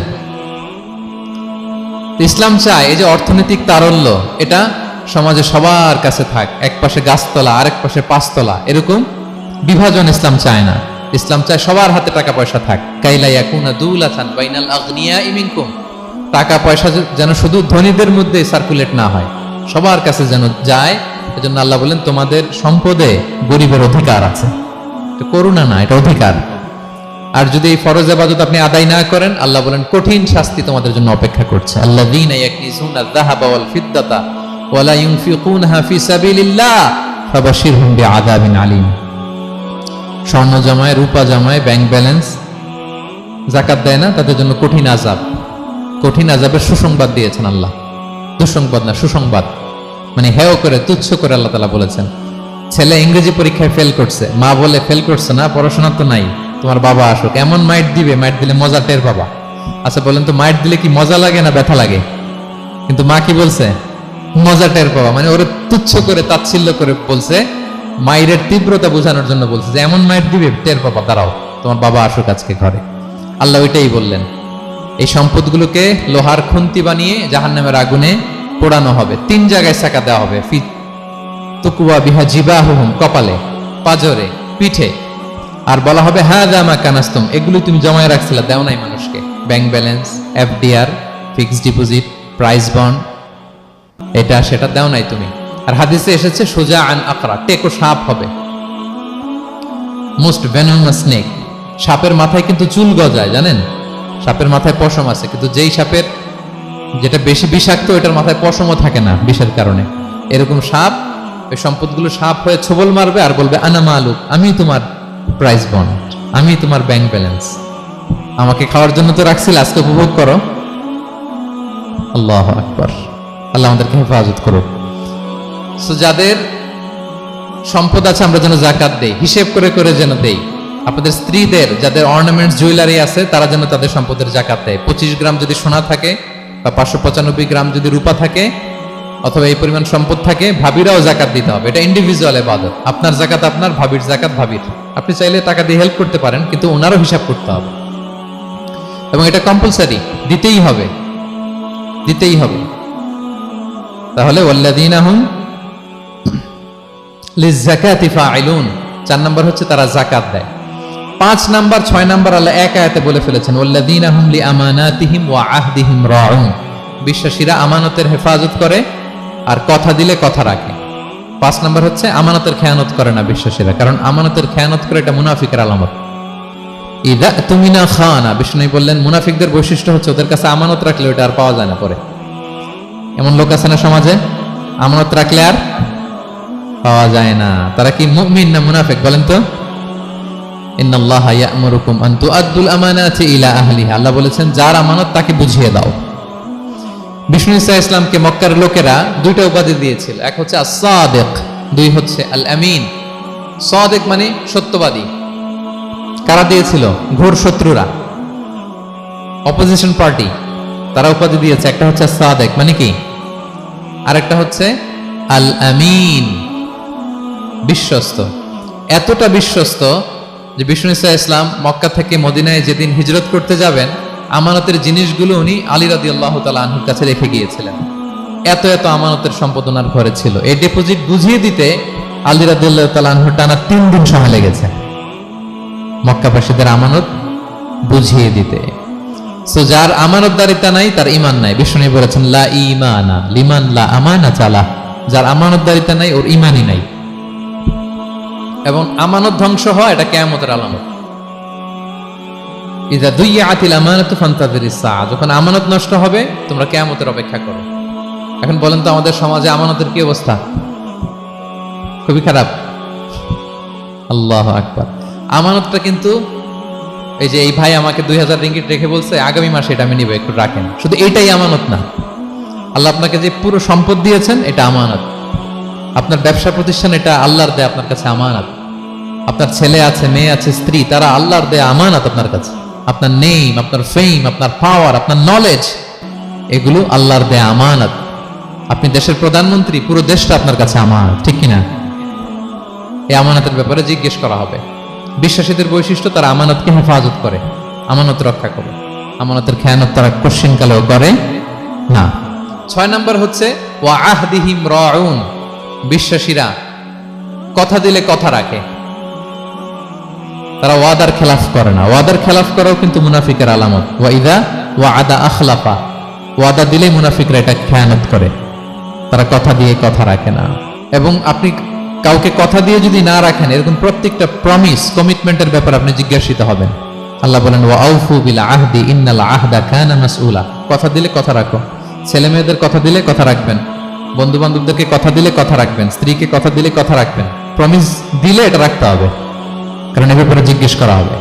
Islam চায় এই যে অর্থনৈতিক তারল্য, এটা সমাজে সবার কাছে থাক, এক পাশে গাছতলা আরেক পাশে পাঁচতলা, এরকম বিভাজন ইসলাম চায় না। ইসলাম চায় সবার হাতে টাকা পয়সা থাক। কাইলা ইয়াকুনা দুলাতান বাইনাল আগনিয়াই মিনকুম, টাকা পয়সা যেন শুধু ধনীদের মধ্যে সার্কুলেট না হয়, সবার কাছে যেন যায়। এজন্য আল্লাহ বলেন তোমাদের সম্পদে গরিবের অধিকার আছে, এটা করুণা না, এটা অধিকার। আর যদি এই ফরজ ইবাদত আপনি আদায় না করেন, আল্লাহ বলেন কঠিন শাস্তি তোমাদের জন্য অপেক্ষা করছে। আল্লাযীনা ইয়াকনিজুনা আয-যাহাবা ওয়াল ফিদ্দাতা ওয়া লা ইউনফিকুনহা ফি সাবিলিল্লাহ ফাবাশশিরহুম বিআযাবিন আলীম। স্বর্ণ জমায়, রূপা জমায়, ব্যাংক ব্যালেন্স, যাকাত দেয় না, তাদের জন্য কঠিন আযাব, কঠিন আযাবের সুসংবাদ দিয়েছেন আল্লাহ। দুঃসংবাদ না, সুসংবাদ। মানে হেয় করে, তুচ্ছ করে আল্লাহ তাআলা বলেছেন। ছেলে ইংরেজি পরীক্ষায় ফেল করছে, মা বলে ফেল করছে না, পড়াশোনা তো নাই, তোমার বাবা আসুক, এমন মাইট দিবে, মাইট দিলে মজা টের পাবা। আচ্ছা বলেন তো, মাইট দিলে কি মজা লাগে না ব্যথা লাগে? কিন্তু মা কি বলছে? মজা টের পাবা। মানে ওরে তুচ্ছ করে, তাচ্ছিল্য করে বলছে, মায়ের তীব্রতা বোঝানোর জন্য বলছে যে এমন মাইট দিবে, টের পাবা, দাঁড়াও, তোমার বাবা আসুক আজকে ঘরে। আল্লাহ ওইটাই বললেন। এই সম্পদগুলোকে লোহার খুন্তি বানিয়ে জাহান্নামের আগুনে পোড়ানো হবে। 3 জায়গায় ছাকা দেওয়া হবে। তুকুয়া বিহা জিবাহুহুম, কপালে, পাজরে, পিঠে। আর বলা হবে হাযা মা কানাসতুম, এগুলো তুমি জমায় রাখছিলা, দাও নাই মানুষকে। Bank balance, FDR, fixed deposit, price bond, এটা সেটা দাও নাই তুমি। আর হাদিসে এসেছে সুজা আন আকরা, টেকো সাপ হবে, মোস্ট ভেনোমাস স্নেক। সাপের মাথায় কিন্তু চুল গজায়, জানেন? সাপের মাথায় পশম আছে, কিন্তু যেই সাপের যেটা বেশি বিষাক্ত, এটার মাথায় পশমও থাকে না বিষের কারণে। এরকম সাপ ওই সম্পদগুলো সাপ হয়ে ছোবল মারবে আর বলবে আনা মালুক, আমি তোমার প্রাইস বন্ড, আমি তোমার ব্যাংক ব্যালেন্স, আমাকে খাওয়ার জন্য তো রাখছিল, আজকে উপভোগ করো। আল্লাহু আকবার। আল্লাহ আমাদেরকে হেফাজত করুক। সো যাদের সম্পদ আছে আমরা যেন যাকাত দেই, হিসেব করে করে যেন দেই। আপনাদের স্ত্রীদের যাদের অর্নামেন্টস, জুয়েলারি আছে, তারা যেন তাদের সম্পদের যাকাত দেয়। 25 গ্রাম যদি সোনা থাকে বা 595 গ্রাম যদি রূপা থাকে, অথবা এই পরিমাণ সম্পদ থাকে, ভাবিরাও যাকাত দিতে হবে। এটা ইন্ডিভিজুয়াল ইবাদত। আপনার যাকাত আপনার, ভাবির যাকাত ভাবির। আপনি চাইলে টাকা দিয়ে হেল্প করতে পারেন, কিন্তু ওনারও হিসাব করতে হবে এবং এটা কম্পালসারি, দিতেই হবে, দিতেই হবে। তাহলে ওয়াল্লাযীনা হুম লিয-যাকাতি ফাঈলুন, 4 নাম্বার হচ্ছে তারা যাকাত দেয়। 5 নাম্বার 6 নাম্বার আল্লাহ এক আয়াতে বলে ফেলেছেন, ওয়াল্লাযীনা হুম লিআমানাতিহিম ওয়া আহদিহিম রাউন, বিশ্বাসীরা আমানতের হেফাজত করে আর কথা দিলে কথা রাখে। 5 নাম্বার হচ্ছে আমানতের খেয়ানত করে না বিশ্বাসীরা, কারণ আমানতের খেয়ানত করে এটা মুনাফিকের আলামত। ইযা তুমিনা খানা, বিষ্ণু বললেন মুনাফিকদের বৈশিষ্ট্য হচ্ছে ওদের কাছে আমানত রাখলে ওটা আর পাওয়া যায় না পরে। এমন লোক আছে না সমাজে, আমানত রাখলে আর পাওয়া যায় না। তারা কি মুমিন না মুনাফিক বলেন তো? ইন্নাল্লাহা ইয়া'মুরুকুম আন তুআদ্দুল আমানাতি ইলা আহলিহা, আল্লাহ বলেছেন যার আমানত তাকে বুঝিয়ে দাও। বিষ্ণু ঈসা ইসলামকে মক্কার লোকেরা 2টা উপাধি দিয়েছিল, এক হচ্ছে আস-সাদিক, 2 হচ্ছে আল আমিন। সাদিক মানে সত্যবাদী। কারা দিয়েছিল? ঘোর শত্রুরা, অপোজিশন পার্টি, তারা উপাধি দিয়েছে। একটা হচ্ছে সাদিক মানে কি, আরেকটা হচ্ছে আল আমিন, বিশ্বস্ত। এতটা বিশ্বস্ত যে বিষ্ণু ঈসা ইসলাম মক্কা থেকে মদিনায় যেদিন হিজরত করতে যাবেন, আমানতের জিনিসগুলো উনি আলী রাদিয়াল্লাহু তাআলা আনহুর কাছে রেখে গিয়েছিলেন। এত এত আমানতের সম্পদ ওনার ঘরে ছিল। এই ডিপোজিট বুঝিয়ে দিতে আলী রাদিয়াল্লাহু তাআলা আনহুর টানা 3 দিন সময় লেগেছে, মক্কাবাসীদের আমানত বুঝিয়ে দিতে। সো যার আমানতদারিতা নাই তার ঈমান নাই। বিষ্ণু বলেছেন লা ঈমানা লিমান লা আমানাতা লাহ, যার আমানতদারিতা নাই ওর ঈমানই নাই। এবং আমানত ধ্বংস হয় এটা কিয়ামতের আলামত। ইযা দুইয়াতিল আমানাতু ফান্তাযিরিস সাআ, যখন আমানত নষ্ট হবে তোমরা কিয়ামতের অপেক্ষা করো। এখন বলেন তো আমাদের সমাজে আমানতের কি অবস্থা? খুবই খারাপ। আল্লাহু আকবার। আমানতটা কিন্তু এই যে এই ভাই আমাকে 2000 রিঙ্গিট রেখে বলছে আগামী মাসে এটা আমি নিব, একটু রাখেন, শুধু এটাই আমানত না। আল্লাহ আপনাকে যে পুরো সম্পদ দিয়েছেন এটা আমানত। আপনার ব্যবসা প্রতিষ্ঠান এটা আল্লাহর দেয়া আপনার কাছে আমানত। আপনার ছেলে আছে, মেয়ে আছে, স্ত্রী, তারা আল্লাহর দেয়া আমানত আপনার কাছে। আপনার নেম, আপনার ফেম, আপনার পাওয়ার, আপনার নলেজ, এগুলো আল্লাহর দেয়া আমানত। আপনি দেশের প্রধানমন্ত্রী, পুরো দেশটা আপনার কাছে আমানত, ঠিক কিনা? এই আমানতের ব্যাপারে জিজ্ঞেস করা হবে। বিশ্বাসীদের বৈশিষ্ট্য তারা আমানতকে হেফাজত করে, আমানত রক্ষা করে, আমানতের খেয়ানত তারা কোশ্চিনকালেও করে না। 6 নাম্বার হচ্ছে ওয়া আহদিহিম রাউন, বিশ্বাসীরা কথা দিলে কথা রাখে, তারা ওয়াদার খেলাফ করে না। ওয়াদার খেলাফ করাও কিন্তু মুনাফিকের আলামত। ওয়া ইযা ওয়াআদা আখলাফা, ওয়াদা দিলে মুনাফিকরা এটা খেয়ানত করে, তারা কথা দিয়ে কথা রাখে না। এবং আপনি কাউকে কথা দিয়ে যদি না রাখেন, এরকম প্রত্যেকটা প্রমিস, কমিটমেন্টের ব্যাপারে আপনি জিজ্ঞাসিত হবেন। আল্লাহ বলেন ওয়া আউফু বিল আহদি ইন্নাল আহদা কানা মাসউলা, কথা দিলে কথা রাখো। ছেলে মেয়েদের কথা দিলে কথা রাখবেন, বন্ধু বান্ধবদেরকে কথা দিলে কথা রাখবেন, স্ত্রীকে কথা দিলে কথা রাখবেন। প্রমিস দিলে এটা রাখতে হবে, কারণ এর ব্যাপারে জিজ্ঞেস করা হবে।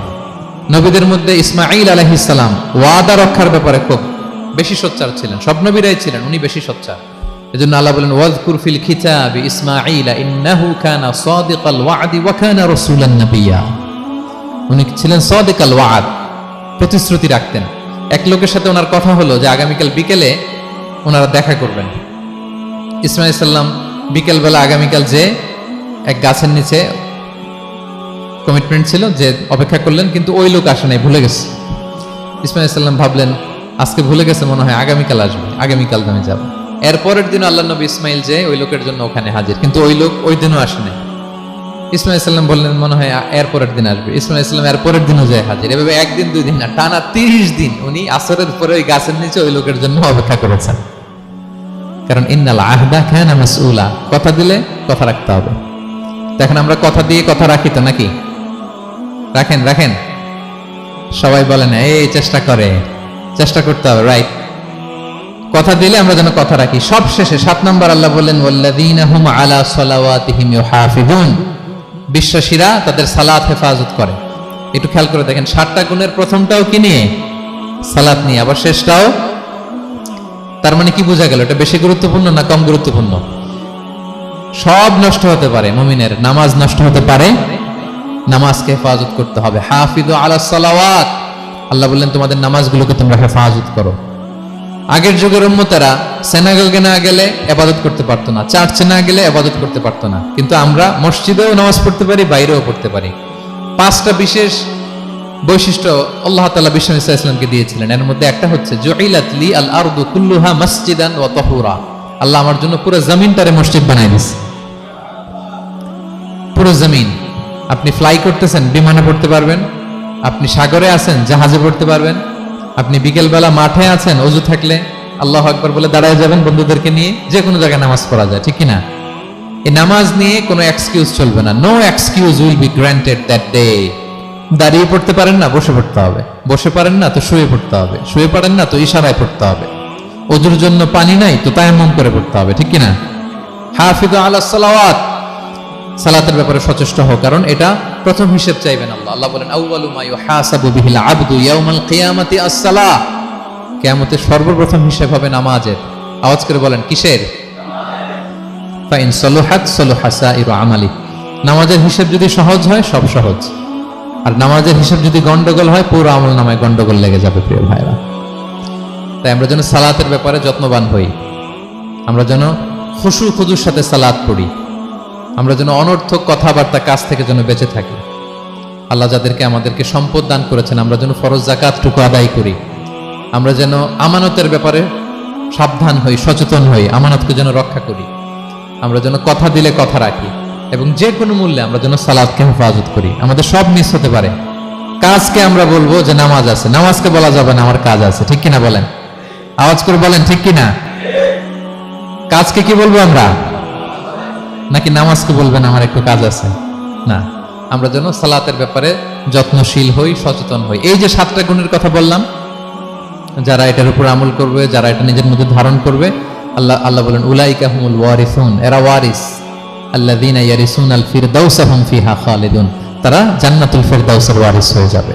নবীদের মধ্যে ইসমাঈল আলাইহিস সালাম ওয়াদা রক্ষার ব্যাপারে খুব বেশি সোচ্চার ছিলেন, সব নবীরাই ছিলেন, উনি বেশি সোচ্চার। এজন্য আল্লাহ বলেন ওয়াজকুর ফিল কিতাবি ইসমাঈল ইন্নাহু কানা সাদিকাল ওয়াদি ওয়া কানা রাসূলান নাবিয়্যা। উনি ছিলেন সাদিকাল ওয়াদ, প্রতিশ্রুতি রাখতেন। এক লোকের সাথে ওনার কথা হলো যে আগামীকাল বিকেলে ওনারা দেখা করবেন। ইসমাঈল সাল্লাম বিকেলবেলা আগামীকাল যে এক গাছের নিচে কমিটমেন্ট ছিল যে অপেক্ষা করলেন, কিন্তু ওই লোক আসে নাই, ভুলে গেছে। ইসমাঈল সাল্লাম ভাবলেন আজকে ভুলে গেছে, মনে হয় আগামীকাল আসবে, আগামীকাল আমি যাব। এরপরের দিন আল্লাহ নবী ইসমাইল যে ওই লোকের জন্য ওখানে হাজির, কিন্তু ওই লোক ওই দিনও আসে নাই। ইসমাঈল সাল্লাম বললেন মনে হয় এরপরের দিন আসবে। ইসমাঈল সাল্লাম এরপরের দিনও যায় হাজির। এভাবে একদিন দুই দিন না, টানা 30 দিন উনি আসরের পরে ওই গাছের নিচে ওই লোকের জন্য অপেক্ষা করেছেন। কারণ ইন্নাল আহদা কানা মাসউলা, কথা দিলে কথা রাখতে হবে। দেখেন আমরা কথা দিয়ে কথা রাখি তো নাকি? রাখেন রাখেন, সবাই বলেন এই চেষ্টা করতে হবে, রাইট? কথা দিলে আমরা যেন কথা রাখি। সব শেষে 7 নম্বর আল্লাহ বললেন ওয়াল্লাযীনা হুম আলা সালাওয়াতিহিম ইউহাফিজুন, বিশ্বাসীরা তাদের সালাত হেফাজত করে। একটু খেয়াল করে দেখেন, 7টা গুণের প্রথমটাও কি নিয়ে? সালাত নিয়ে, আবার শেষটাও। তার মানে কি বোঝা গেল? এটা বেশি গুরুত্বপূর্ণ না কম গুরুত্বপূর্ণ? সব নষ্ট হতে পারে, মুমিনের নামাজ নষ্ট হতে পারে, নামাজকে হেফাজত করতে হবে। হাফিজু আলা সালাওয়াত, আল্লাহ বললেন তোমাদের নামাজগুলোকে তোমরা হেফাজত করো। আগের যুগের উম্মতেরা সিনাগোগে না গেলে ইবাদত করতে পারতো না, চার্চে না গেলে ইবাদত করতে পারতো না, কিন্তু আমরা মসজিদেও নামাজ পড়তে পারি, বাইরেও পড়তে পারি। 5টা বিশেষ বৈশিষ্ট্য আল্লাহ তাআলা বিষ্ণু ঈসা ইসলামকে দিয়েছিলেন। এর মধ্যে একটা হচ্ছে জুইলাত লি আল আরদু কুল্লুহা মসজিদান ওয়া তাহুরা, আল্লাহ আমার জন্য পুরো জমিনটারে মসজিদ বানাই দিয়েছে। পুরো জমিন, আপনি ফ্লাই করতেছেন, বিমানে পড়তে পারবেন, আপনি সাগরে আছেন, জাহাজে পড়তে পারবেন, আপনি বিকেলবেলা মাঠে আছেন, ওযু থাকলে আল্লাহু আকবার বলে দাঁড়ায় যাবেন, বন্ধুদেরকে নিয়ে যে কোনো জায়গায় নামাজ পড়া যায়, ঠিক কি না? এই নামাজ নিয়ে কোনো এক্সকিউজ চলবে না। No excuse will be granted that day. দাঁড়িয়ে পড়তে পারেন না, বসে পড়তে হবে, বসে পারেন না তো শুয়ে পড়তে হবে, শুয়ে পারেন না তো ইশারায় পড়তে হবে, ওযুর জন্য পানি নাই তো তায়াম্মুম করে পড়তে হবে, ঠিক কি না? হাফিজু আলা সালাওয়াত, সালাতের ব্যাপারে সচেষ্ট হও, কারণ এটা প্রথম হিসেব চাইবেন আল্লাহ। আল্লাহ বলেন আউয়ালু মা ইউহাসাবু বিহিল আবদু ইয়াউমাল কিয়ামাতি আস-সালাহ, কিয়ামতের সর্বপ্রথম হিসেব হবে নামাজের। আওয়াজ করে বলেন কিসের? ফা ইন সালুহাত সালুহা সাইরু আমালি, নামাজের হিসেব যদি সহজ হয় সব সহজ, আর নামাজের হিসেব যদি গন্ডগোল হয় পুরো আমল নামায় গন্ডগোল লেগে যাবে। প্রিয় ভাইরা, তাই আমরা যেন সালাতের ব্যাপারে যত্নবান হই, আমরা যেন খুশু খুজুর সাথে সালাত পড়ি, আমরা যেন অনর্থক কথাবার্তা কাজ থেকে যেন বেঁচে থাকি। আল্লাহ যাদেরকে আমাদেরকে সম্পদ দান করেছেন, আমরা যেন ফরজ যাকাতটুকু আদায় করি, আমরা যেন আমানতের ব্যাপারে সাবধান হই, সচেতন হই, আমানতকে যেন রক্ষা করি, আমরা যেন কথা দিলে কথা রাখি, এবং যে কোনো মূল্যে আমরা যেন সালাতকে হেফাজত করি। আমাদের সব মিস হতে পারে, কাজকে আমরা বলবো যে নামাজ আছে, নামাজকে বলা যাবে না আমার কাজ আছে, ঠিক কিনা বলেন? আওয়াজ করে বলেন ঠিক কিনা? কাজকে কি বলবো আমরা, নাকি নামাজকে বলবেন আমার একটু কাজ আছে? না, আমরা যেন সালাতের ব্যাপারে যত্নশীল হই, সচেতন হই। এই যে 7টা গুণের কথা বললাম, যারা এটার উপর আমল করবে, যারা এটা নিজের মধ্যে ধারণ করবে, আল্লাহ বলেন উলাইকা হুমুল ওয়ারিসুন, এরা ওয়ারিস, আল্লাযীনা ইয়ারিসুনাল ফিরদাউসা হুম ফিহা খালিদুন, তারা জান্নাতুল ফিরদাউসের ওয়ারিস হয়ে যাবে।